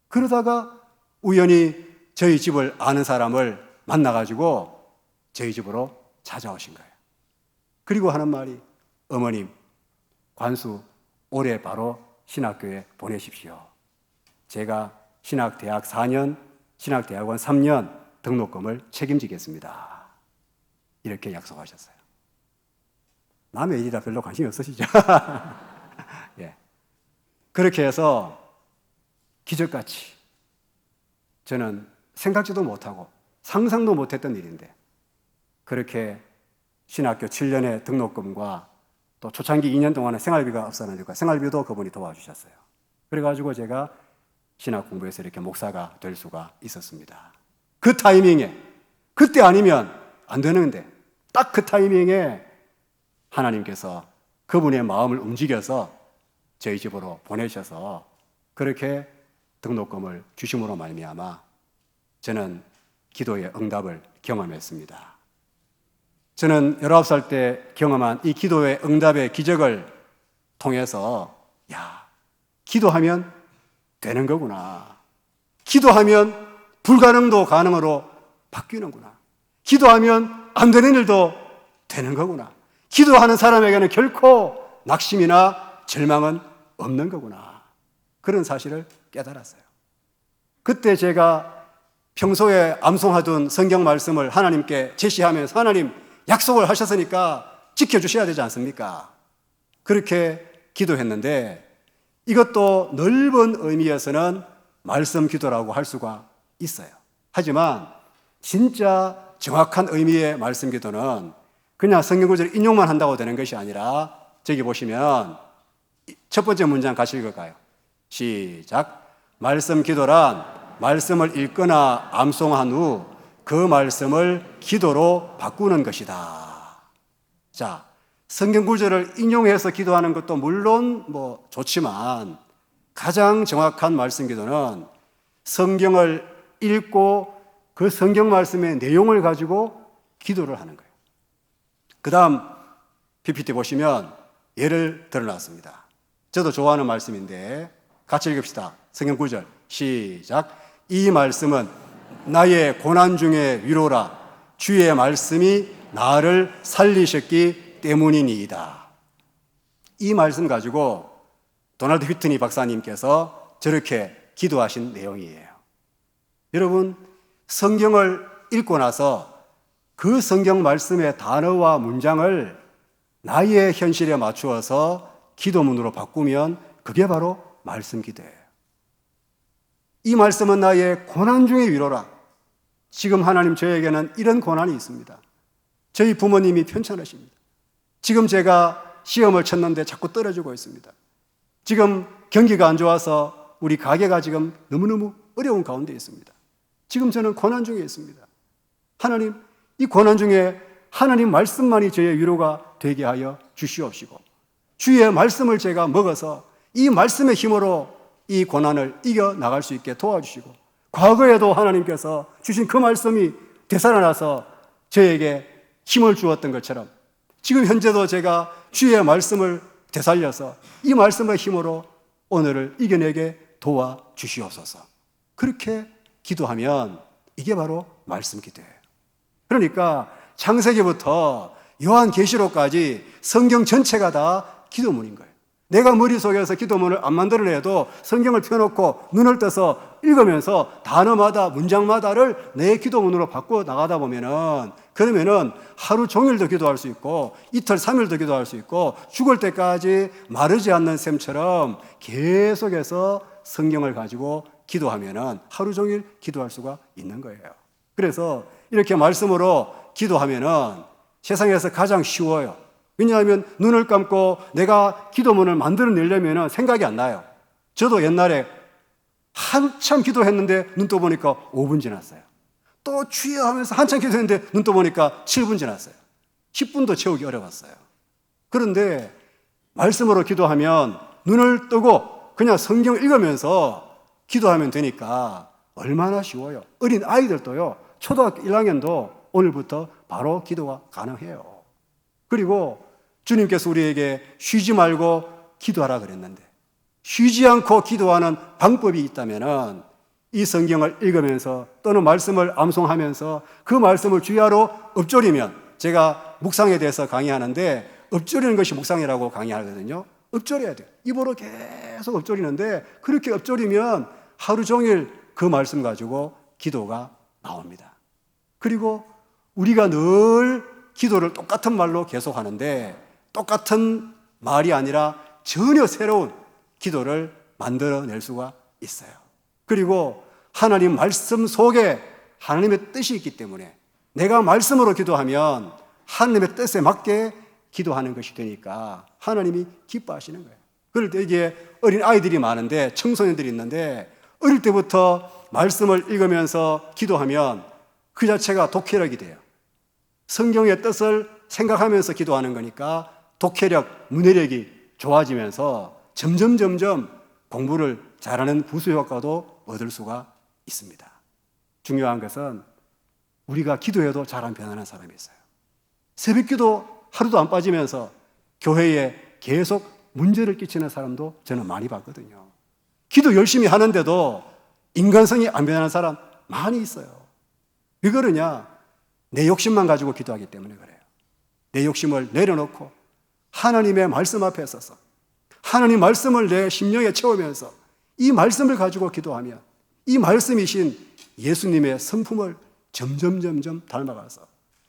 그러다가 우연히 저희 집을 아는 사람을 만나가지고 저희 집으로 찾아오신 거예요. 그리고 하는 말이 어머님, 관수 올해 바로 신학교에 보내십시오. 제가 신학대학 4년, 신학대학원 3년 등록금을 책임지겠습니다. 이렇게 약속하셨어요. 남의 일이라 별로 관심이 없으시죠? 예. 그렇게 해서 기적같이 저는 생각지도 못하고 상상도 못했던 일인데 그렇게 신학교 7년의 등록금과 또 초창기 2년 동안은 생활비가 없었는데 생활비도 그분이 도와주셨어요. 그래가지고 제가 신학 공부해서 이렇게 목사가 될 수가 있었습니다. 그 타이밍에 그때 아니면 안 되는데 딱 그 타이밍에 하나님께서 그분의 마음을 움직여서 저희 집으로 보내셔서 그렇게 등록금을 주심으로 말미암아 저는 기도의 응답을 경험했습니다. 저는 19살 때 경험한 이 기도의 응답의 기적을 통해서 기도하면 되는 거구나. 기도하면 불가능도 가능으로 바뀌는구나. 기도하면 안 되는 일도 되는 거구나. 기도하는 사람에게는 결코 낙심이나 절망은 없는 거구나. 그런 사실을 깨달았어요. 그때 제가 평소에 암송하던 성경 말씀을 하나님께 제시하면서 하나님 약속을 하셨으니까 지켜주셔야 되지 않습니까? 그렇게 기도했는데 이것도 넓은 의미에서는 말씀 기도라고 할 수가 있어요. 하지만 진짜 정확한 의미의 말씀 기도는 그냥 성경 구절을 인용만 한다고 되는 것이 아니라 저기 보시면 첫 번째 문장 같이 읽을까요? 시작. 말씀 기도란 말씀을 읽거나 암송한 후 그 말씀을 기도로 바꾸는 것이다. 자, 성경 구절을 인용해서 기도하는 것도 물론 좋지만 가장 정확한 말씀 기도는 성경을 읽고 그 성경 말씀의 내용을 가지고 기도를 하는 거예요. 그 다음 PPT 보시면 예를 들어놨습니다. 저도 좋아하는 말씀인데 같이 읽읍시다. 성경 구절 시작. 이 말씀은 나의 고난 중에 위로라. 주의 말씀이 나를 살리셨기 때문이니이다. 이 말씀 가지고 도널드 휘트니 박사님께서 저렇게 기도하신 내용이에요. 여러분, 성경을 읽고 나서 그 성경 말씀의 단어와 문장을 나의 현실에 맞추어서 기도문으로 바꾸면 그게 바로 말씀 기도예요. 이 말씀은 나의 고난 중의 위로라. 지금 하나님 저에게는 이런 고난이 있습니다. 저희 부모님이 편찮으십니다. 지금 제가 시험을 쳤는데 자꾸 떨어지고 있습니다. 지금 경기가 안 좋아서 우리 가게가 지금 너무너무 어려운 가운데 있습니다. 지금 저는 고난 중에 있습니다. 하나님, 이 고난 중에 하나님 말씀만이 저의 위로가 되게 하여 주시옵시고 주의 말씀을 제가 먹어서 이 말씀의 힘으로 이 고난을 이겨나갈 수 있게 도와주시고 과거에도 하나님께서 주신 그 말씀이 되살아나서 저에게 힘을 주었던 것처럼 지금 현재도 제가 주의 말씀을 되살려서 이 말씀의 힘으로 오늘을 이겨내게 도와주시옵소서. 그렇게 기도하면 이게 바로 말씀 기도예요. 그러니까 창세기부터 요한계시록까지 성경 전체가 다 기도문인 거예요. 내가 머릿속에서 기도문을 안 만들어내도 성경을 펴놓고 눈을 떠서 읽으면서 단어마다 문장마다를 내 기도문으로 바꾸어 나가다 보면은 그러면은 하루 종일도 기도할 수 있고 이틀, 3일도 기도할 수 있고 죽을 때까지 마르지 않는 샘처럼 계속해서 성경을 가지고 기도하면은 하루 종일 기도할 수가 있는 거예요. 그래서 이렇게 말씀으로 기도하면은 세상에서 가장 쉬워요. 왜냐하면 눈을 감고 내가 기도문을 만들어내려면 생각이 안 나요. 저도 옛날에 한참 기도했는데 눈 떠보니까 5분 지났어요. 또 주여 하면서 한참 기도했는데 눈 떠보니까 7분 지났어요. 10분도 채우기 어려웠어요. 그런데 말씀으로 기도하면 눈을 뜨고 그냥 성경 읽으면서 기도하면 되니까 얼마나 쉬워요. 어린 아이들도요, 초등학교 1학년도 오늘부터 바로 기도가 가능해요. 그리고 주님께서 우리에게 쉬지 말고 기도하라 그랬는데 쉬지 않고 기도하는 방법이 있다면 이 성경을 읽으면서 또는 말씀을 암송하면서 그 말씀을 주야로 읊조리면, 제가 묵상에 대해서 강의하는데 읊조리는 것이 묵상이라고 강의하거든요. 읊조려야 돼요. 입으로 계속 읊조리는데 그렇게 읊조리면 하루 종일 그 말씀 가지고 기도가 나옵니다. 그리고 우리가 늘 기도를 똑같은 말로 계속하는데 똑같은 말이 아니라 전혀 새로운 기도를 만들어낼 수가 있어요. 그리고 하나님 말씀 속에 하나님의 뜻이 있기 때문에 내가 말씀으로 기도하면 하나님의 뜻에 맞게 기도하는 것이 되니까 하나님이 기뻐하시는 거예요. 그럴 때 이게 어린 아이들이 많은데 청소년들이 있는데 어릴 때부터 말씀을 읽으면서 기도하면 그 자체가 독해력이 돼요. 성경의 뜻을 생각하면서 기도하는 거니까 독해력, 문해력이 좋아지면서 점점 공부를 잘하는 부수 효과도 얻을 수가 있습니다. 중요한 것은 우리가 기도해도 잘 안 변하는 사람이 있어요. 새벽기도 하루도 안 빠지면서 교회에 계속 문제를 끼치는 사람도 저는 많이 봤거든요. 기도 열심히 하는데도 인간성이 안 변하는 사람 많이 있어요. 왜 그러냐? 내 욕심만 가지고 기도하기 때문에 그래요. 내 욕심을 내려놓고 하나님의 말씀 앞에 서서 하나님 말씀을 내 심령에 채우면서 이 말씀을 가지고 기도하면 이 말씀이신 예수님의 성품을 점점 닮아가서,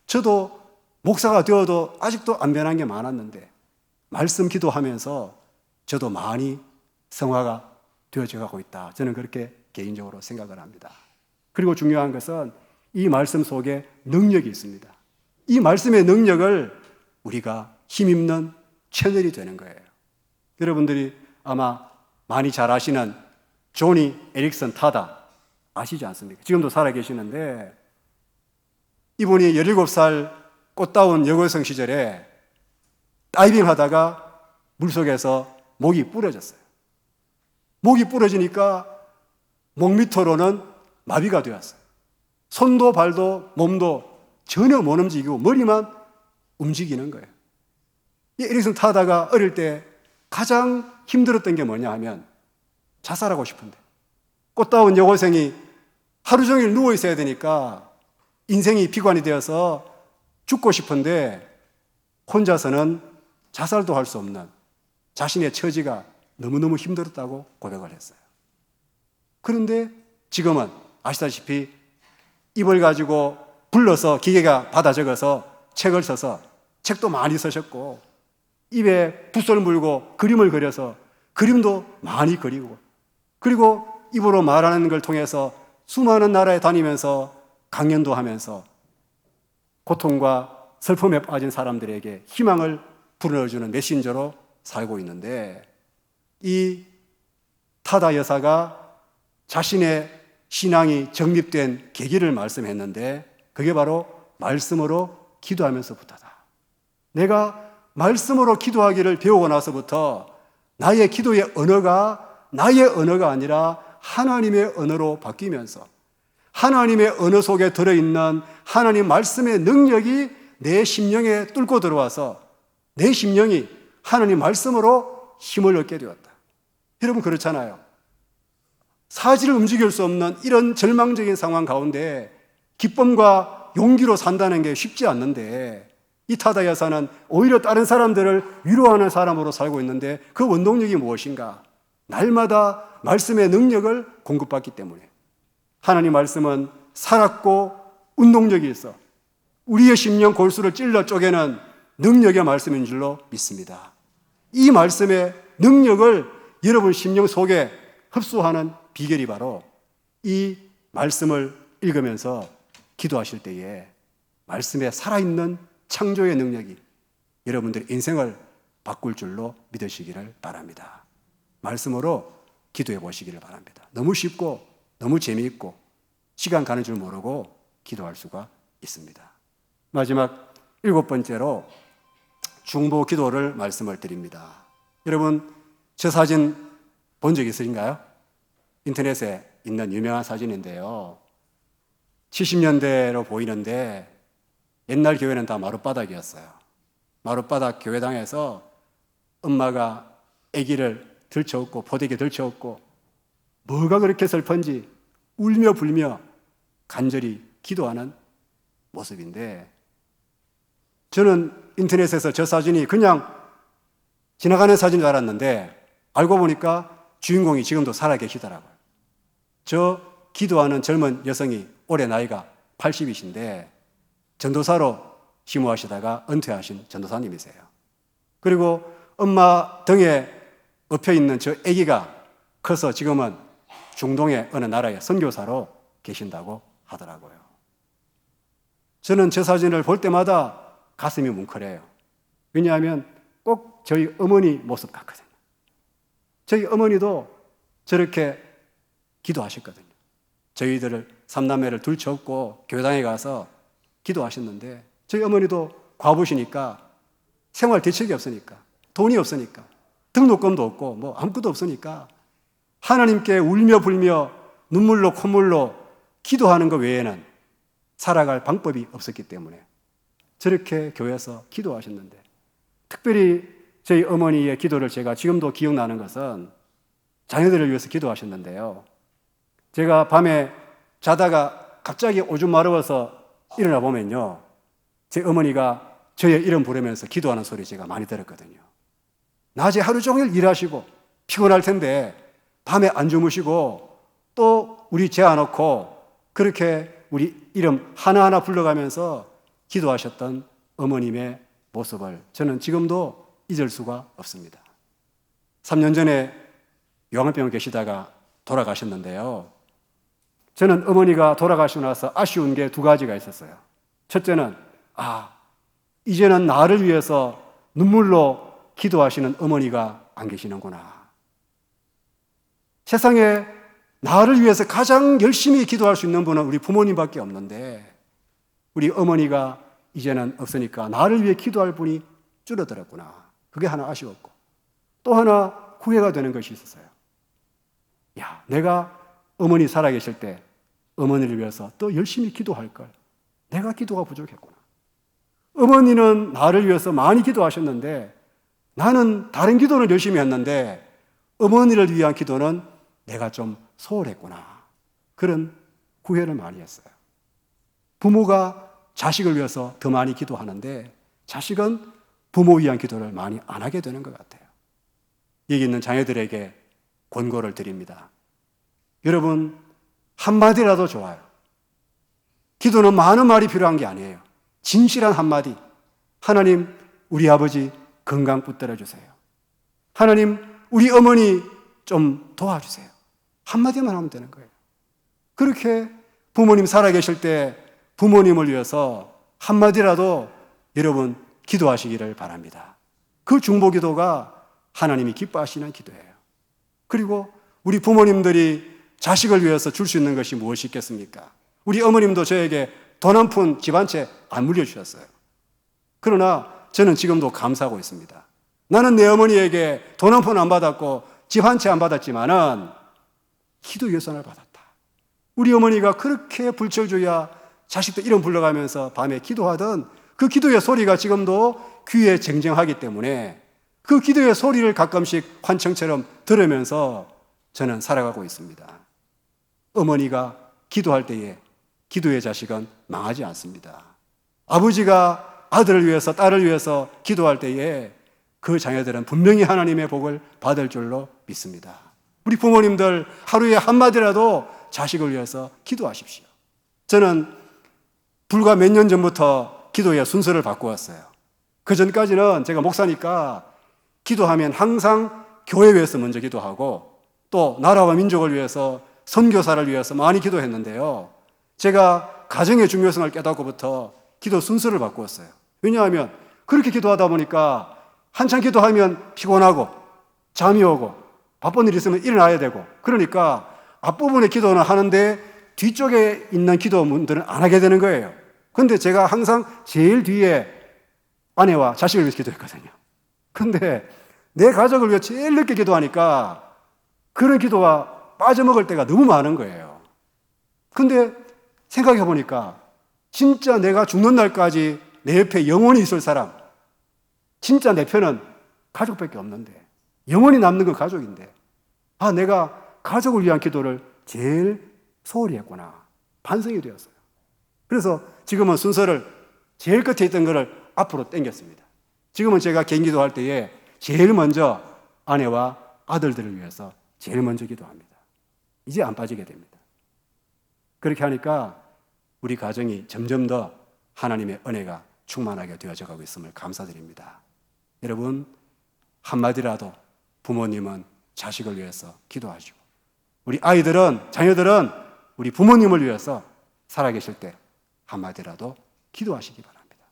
저도 목사가 되어도 아직도 안 변한 게 많았는데 말씀 기도하면서 저도 많이 성화가 되어져 가고 있다. 저는 그렇게 개인적으로 생각을 합니다. 그리고 중요한 것은 이 말씀 속에 능력이 있습니다. 이 말씀의 능력을 우리가 힘입는 채널이 되는 거예요. 여러분들이 아마 많이 잘 아시는 조니 에릭슨 타다 아시지 않습니까? 지금도 살아계시는데 이분이 17살 꽃다운 여고생 시절에 다이빙 하다가 물속에서 목이 부러졌어요. 목이 부러지니까 목 밑으로는 마비가 되었어요. 손도 발도 몸도 전혀 못 움직이고 머리만 움직이는 거예요. 이 에릭슨 타다가 어릴 때 가장 힘들었던 게 뭐냐 하면 자살하고 싶은데, 꽃다운 여고생이 하루 종일 누워 있어야 되니까 인생이 비관이 되어서 죽고 싶은데 혼자서는 자살도 할 수 없는 자신의 처지가 너무너무 힘들었다고 고백을 했어요. 그런데 지금은 아시다시피 입을 가지고 불러서 기계가 받아 적어서 책을 써서 책도 많이 쓰셨고 입에 붓을 물고 그림을 그려서 그림도 많이 그리고, 그리고 입으로 말하는 걸 통해서 수많은 나라에 다니면서 강연도 하면서 고통과 슬픔에 빠진 사람들에게 희망을 불어주는 메신저로 살고 있는데, 이 타다 여사가 자신의 신앙이 정립된 계기를 말씀했는데 그게 바로 말씀으로 기도하면서부터다. 내가 말씀으로 기도하기를 배우고 나서부터 나의 기도의 언어가 나의 언어가 아니라 하나님의 언어로 바뀌면서 하나님의 언어 속에 들어있는 하나님 말씀의 능력이 내 심령에 뚫고 들어와서 내 심령이 하나님 말씀으로 힘을 얻게 되었다. 여러분 그렇잖아요. 사지를 움직일 수 없는 이런 절망적인 상황 가운데 기쁨과 용기로 산다는 게 쉽지 않는데 이 타다 여사는 오히려 다른 사람들을 위로하는 사람으로 살고 있는데 그 원동력이 무엇인가? 날마다 말씀의 능력을 공급받기 때문에. 하나님 말씀은 살았고 운동력이 있어 우리의 심령 골수를 찔러 쪼개는 능력의 말씀인 줄로 믿습니다. 이 말씀의 능력을 여러분 심령 속에 흡수하는 비결이 바로 이 말씀을 읽으면서 기도하실 때에 말씀에 살아있는 창조의 능력이 여러분들의 인생을 바꿀 줄로 믿으시기를 바랍니다. 말씀으로 기도해 보시기를 바랍니다. 너무 쉽고 너무 재미있고 시간 가는 줄 모르고 기도할 수가 있습니다. 마지막 7번째로 중보 기도를 말씀을 드립니다. 여러분 저 사진 본 적 있으신가요? 인터넷에 있는 유명한 사진인데요. 70년대로 보이는데 옛날 교회는 다 마룻바닥이었어요. 마룻바닥 교회당에서 엄마가 아기를 들쳐업고 포대기에 들쳐업고 뭐가 그렇게 슬픈지 울며 불며 간절히 기도하는 모습인데 저는 인터넷에서 저 사진이 그냥 지나가는 사진인 줄 알았는데 알고 보니까 주인공이 지금도 살아계시더라고요. 저 기도하는 젊은 여성이 올해 나이가 80이신데 전도사로 심호하시다가 은퇴하신 전도사님이세요. 그리고 엄마 등에 엎여 있는 저 아기가 커서 지금은 중동의 어느 나라의 선교사로 계신다고 하더라고요. 저는 저 사진을 볼 때마다 가슴이 뭉클해요. 왜냐하면 꼭 저희 어머니 모습 같거든요. 저희 어머니도 저렇게 기도하셨거든요. 저희들을 삼남매를 둘쳐업고 교회당에 가서 기도하셨는데 저희 어머니도 과부시니까 생활 대책이 없으니까 돈이 없으니까 등록금도 없고 뭐 아무것도 없으니까 하나님께 울며 불며 눈물로 콧물로 기도하는 것 외에는 살아갈 방법이 없었기 때문에 저렇게 교회에서 기도하셨는데 특별히 저희 어머니의 기도를 제가 지금도 기억나는 것은 자녀들을 위해서 기도하셨는데요. 제가 밤에 자다가 갑자기 오줌 마려워서 일어나 보면요. 제 어머니가 저의 이름 부르면서 기도하는 소리 제가 많이 들었거든요. 낮에 하루 종일 일하시고 피곤할 텐데 밤에 안 주무시고 또 우리 재워놓고 그렇게 우리 이름 하나하나 불러가면서 기도하셨던 어머님의 모습을 저는 지금도 잊을 수가 없습니다. 3년 전에 요양병원에 계시다가 돌아가셨는데요. 저는 어머니가 돌아가시고 나서 아쉬운 게 2가지가 있었어요. 첫째는 이제는 나를 위해서 눈물로 기도하시는 어머니가 안 계시는구나. 세상에 나를 위해서 가장 열심히 기도할 수 있는 분은 우리 부모님밖에 없는데 우리 어머니가 이제는 없으니까 나를 위해 기도할 분이 줄어들었구나. 그게 하나 아쉬웠고 또 하나 후회가 되는 것이 있었어요. 내가 어머니 살아계실 때 어머니를 위해서 또 열심히 기도할 걸. 내가 기도가 부족했구나. 어머니는 나를 위해서 많이 기도하셨는데 나는 다른 기도는 열심히 했는데 어머니를 위한 기도는 내가 좀 소홀했구나. 그런 후회를 많이 했어요. 부모가 자식을 위해서 더 많이 기도하는데 자식은 부모 위한 기도를 많이 안 하게 되는 것 같아요. 여기 있는 자녀들에게 권고를 드립니다. 여러분, 한마디라도 좋아요. 기도는 많은 말이 필요한 게 아니에요. 진실한 한마디. 하나님, 우리 아버지 건강 붙들어 주세요. 하나님, 우리 어머니 좀 도와주세요. 한마디만 하면 되는 거예요. 그렇게 부모님 살아계실 때 부모님을 위해서 한마디라도 여러분 기도하시기를 바랍니다. 그 중보기도가 하나님이 기뻐하시는 기도예요. 그리고 우리 부모님들이 자식을 위해서 줄 수 있는 것이 무엇이 있겠습니까? 우리 어머님도 저에게 돈 한 푼 집 한 채 안 물려주셨어요. 그러나 저는 지금도 감사하고 있습니다. 나는 내 어머니에게 돈 한 푼 안 받았고 집 한 채 안 받았지만은 기도 예산을 받았다. 우리 어머니가 그렇게 불철주야 자식들 이름 불러가면서 밤에 기도하던 그 기도의 소리가 지금도 귀에 쟁쟁하기 때문에 그 기도의 소리를 가끔씩 환청처럼 들으면서 저는 살아가고 있습니다. 어머니가 기도할 때에 기도의 자식은 망하지 않습니다. 아버지가 아들을 위해서 딸을 위해서 기도할 때에 그 자녀들은 분명히 하나님의 복을 받을 줄로 믿습니다. 우리 부모님들 하루에 한마디라도 자식을 위해서 기도하십시오. 저는 불과 몇 년 전부터 기도의 순서를 바꾸었어요. 그 전까지는 제가 목사니까 기도하면 항상 교회 위해서 먼저 기도하고 또 나라와 민족을 위해서 선교사를 위해서 많이 기도했는데요. 제가 가정의 중요성을 깨닫고부터 기도 순서를 바꾸었어요. 왜냐하면 그렇게 기도하다 보니까 한참 기도하면 피곤하고 잠이 오고 바쁜 일 있으면 일어나야 되고 그러니까 앞부분의 기도는 하는데 뒤쪽에 있는 기도문들은 안 하게 되는 거예요. 그런데 제가 항상 제일 뒤에 아내와 자식을 위해서 기도했거든요. 그런데 내 가족을 위해 제일 늦게 기도하니까 그런 기도가 빠져먹을 때가 너무 많은 거예요. 근데 생각해 보니까 진짜 내가 죽는 날까지 내 옆에 영원히 있을 사람, 진짜 내 편은 가족밖에 없는데 영원히 남는 건 가족인데 내가 가족을 위한 기도를 제일 소홀히 했구나 반성이 되었어요. 그래서 지금은 순서를 제일 끝에 있던 거를 앞으로 당겼습니다. 지금은 제가 개인 기도할 때에 제일 먼저 아내와 아들들을 위해서 제일 먼저 기도합니다. 이제 안 빠지게 됩니다. 그렇게 하니까 우리 가정이 점점 더 하나님의 은혜가 충만하게 되어져 가고 있음을 감사드립니다. 여러분, 한마디라도 부모님은 자식을 위해서 기도하시고 우리 아이들은, 자녀들은 우리 부모님을 위해서 살아계실 때 한마디라도 기도하시기 바랍니다.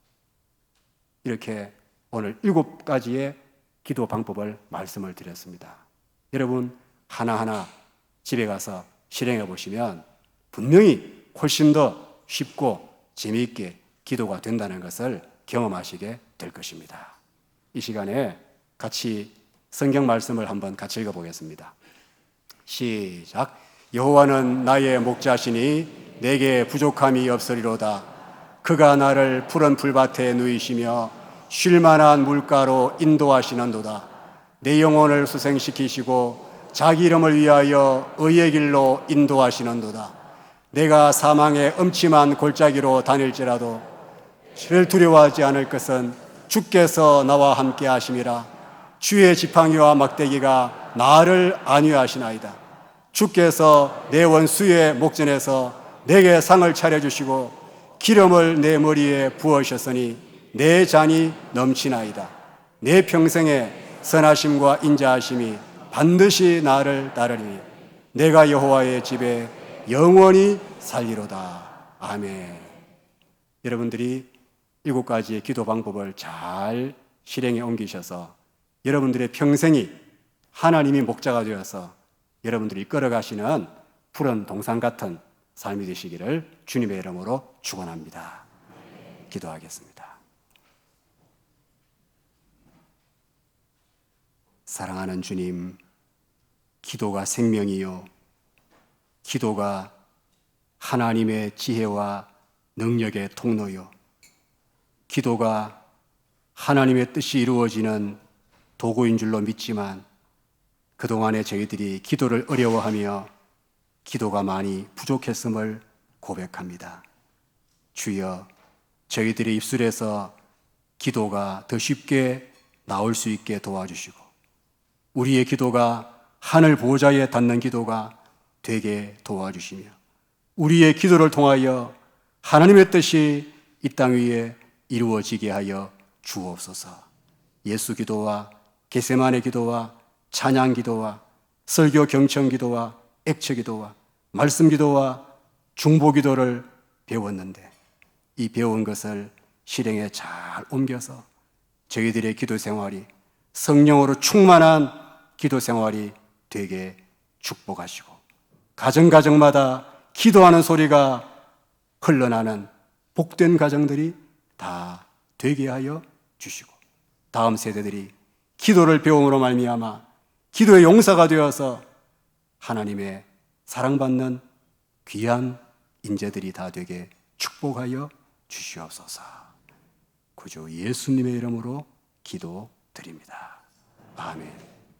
이렇게 오늘 7가지의 기도 방법을 말씀을 드렸습니다. 여러분, 하나하나 집에 가서 실행해 보시면 분명히 훨씬 더 쉽고 재미있게 기도가 된다는 것을 경험하시게 될 것입니다. 이 시간에 같이 성경 말씀을 한번 같이 읽어보겠습니다. 시작. 여호와는 나의 목자시니 내게 부족함이 없으리로다. 그가 나를 푸른 풀밭에 누이시며 쉴만한 물가로 인도하시는도다. 내 영혼을 수생시키시고 자기 이름을 위하여 의의 길로 인도하시는도다. 내가 사망의 음침한 골짜기로 다닐지라도 저를 두려워하지 않을 것은 주께서 나와 함께 하심이라. 주의 지팡이와 막대기가 나를 안위하시나이다. 주께서 내 원수의 목전에서 내게 상을 차려주시고 기름을 내 머리에 부으셨으니 내 잔이 넘치나이다. 내 평생의 선하심과 인자하심이 반드시 나를 따르리니 내가 여호와의 집에 영원히 살리로다. 아멘. 여러분들이 7가지의 기도 방법을 잘 실행에 옮기셔서 여러분들의 평생이 하나님이 목자가 되어서 여러분들이 이끌어가시는 푸른 동산 같은 삶이 되시기를 주님의 이름으로 축원합니다. 기도하겠습니다. 사랑하는 주님, 기도가 생명이요, 기도가 하나님의 지혜와 능력의 통로요, 기도가 하나님의 뜻이 이루어지는 도구인 줄로 믿지만 그동안에 저희들이 기도를 어려워하며 기도가 많이 부족했음을 고백합니다. 주여, 저희들의 입술에서 기도가 더 쉽게 나올 수 있게 도와주시고 우리의 기도가 하늘 보좌에 닿는 기도가 되게 도와주시며 우리의 기도를 통하여 하나님의 뜻이 이 땅 위에 이루어지게 하여 주옵소서. 예수 기도와 겟세마네 기도와 찬양 기도와 설교 경청 기도와 액처 기도와 말씀 기도와 중보 기도를 배웠는데 이 배운 것을 실행에 잘 옮겨서 저희들의 기도 생활이 성령으로 충만한 기도 생활이 되게 축복하시고 가정가정마다 기도하는 소리가 흘러나는 복된 가정들이 다 되게 하여 주시고 다음 세대들이 기도를 배움으로 말미암아 기도의 용사가 되어서 하나님의 사랑받는 귀한 인재들이 다 되게 축복하여 주시옵소서. 구주 예수님의 이름으로 기도드립니다. 아멘.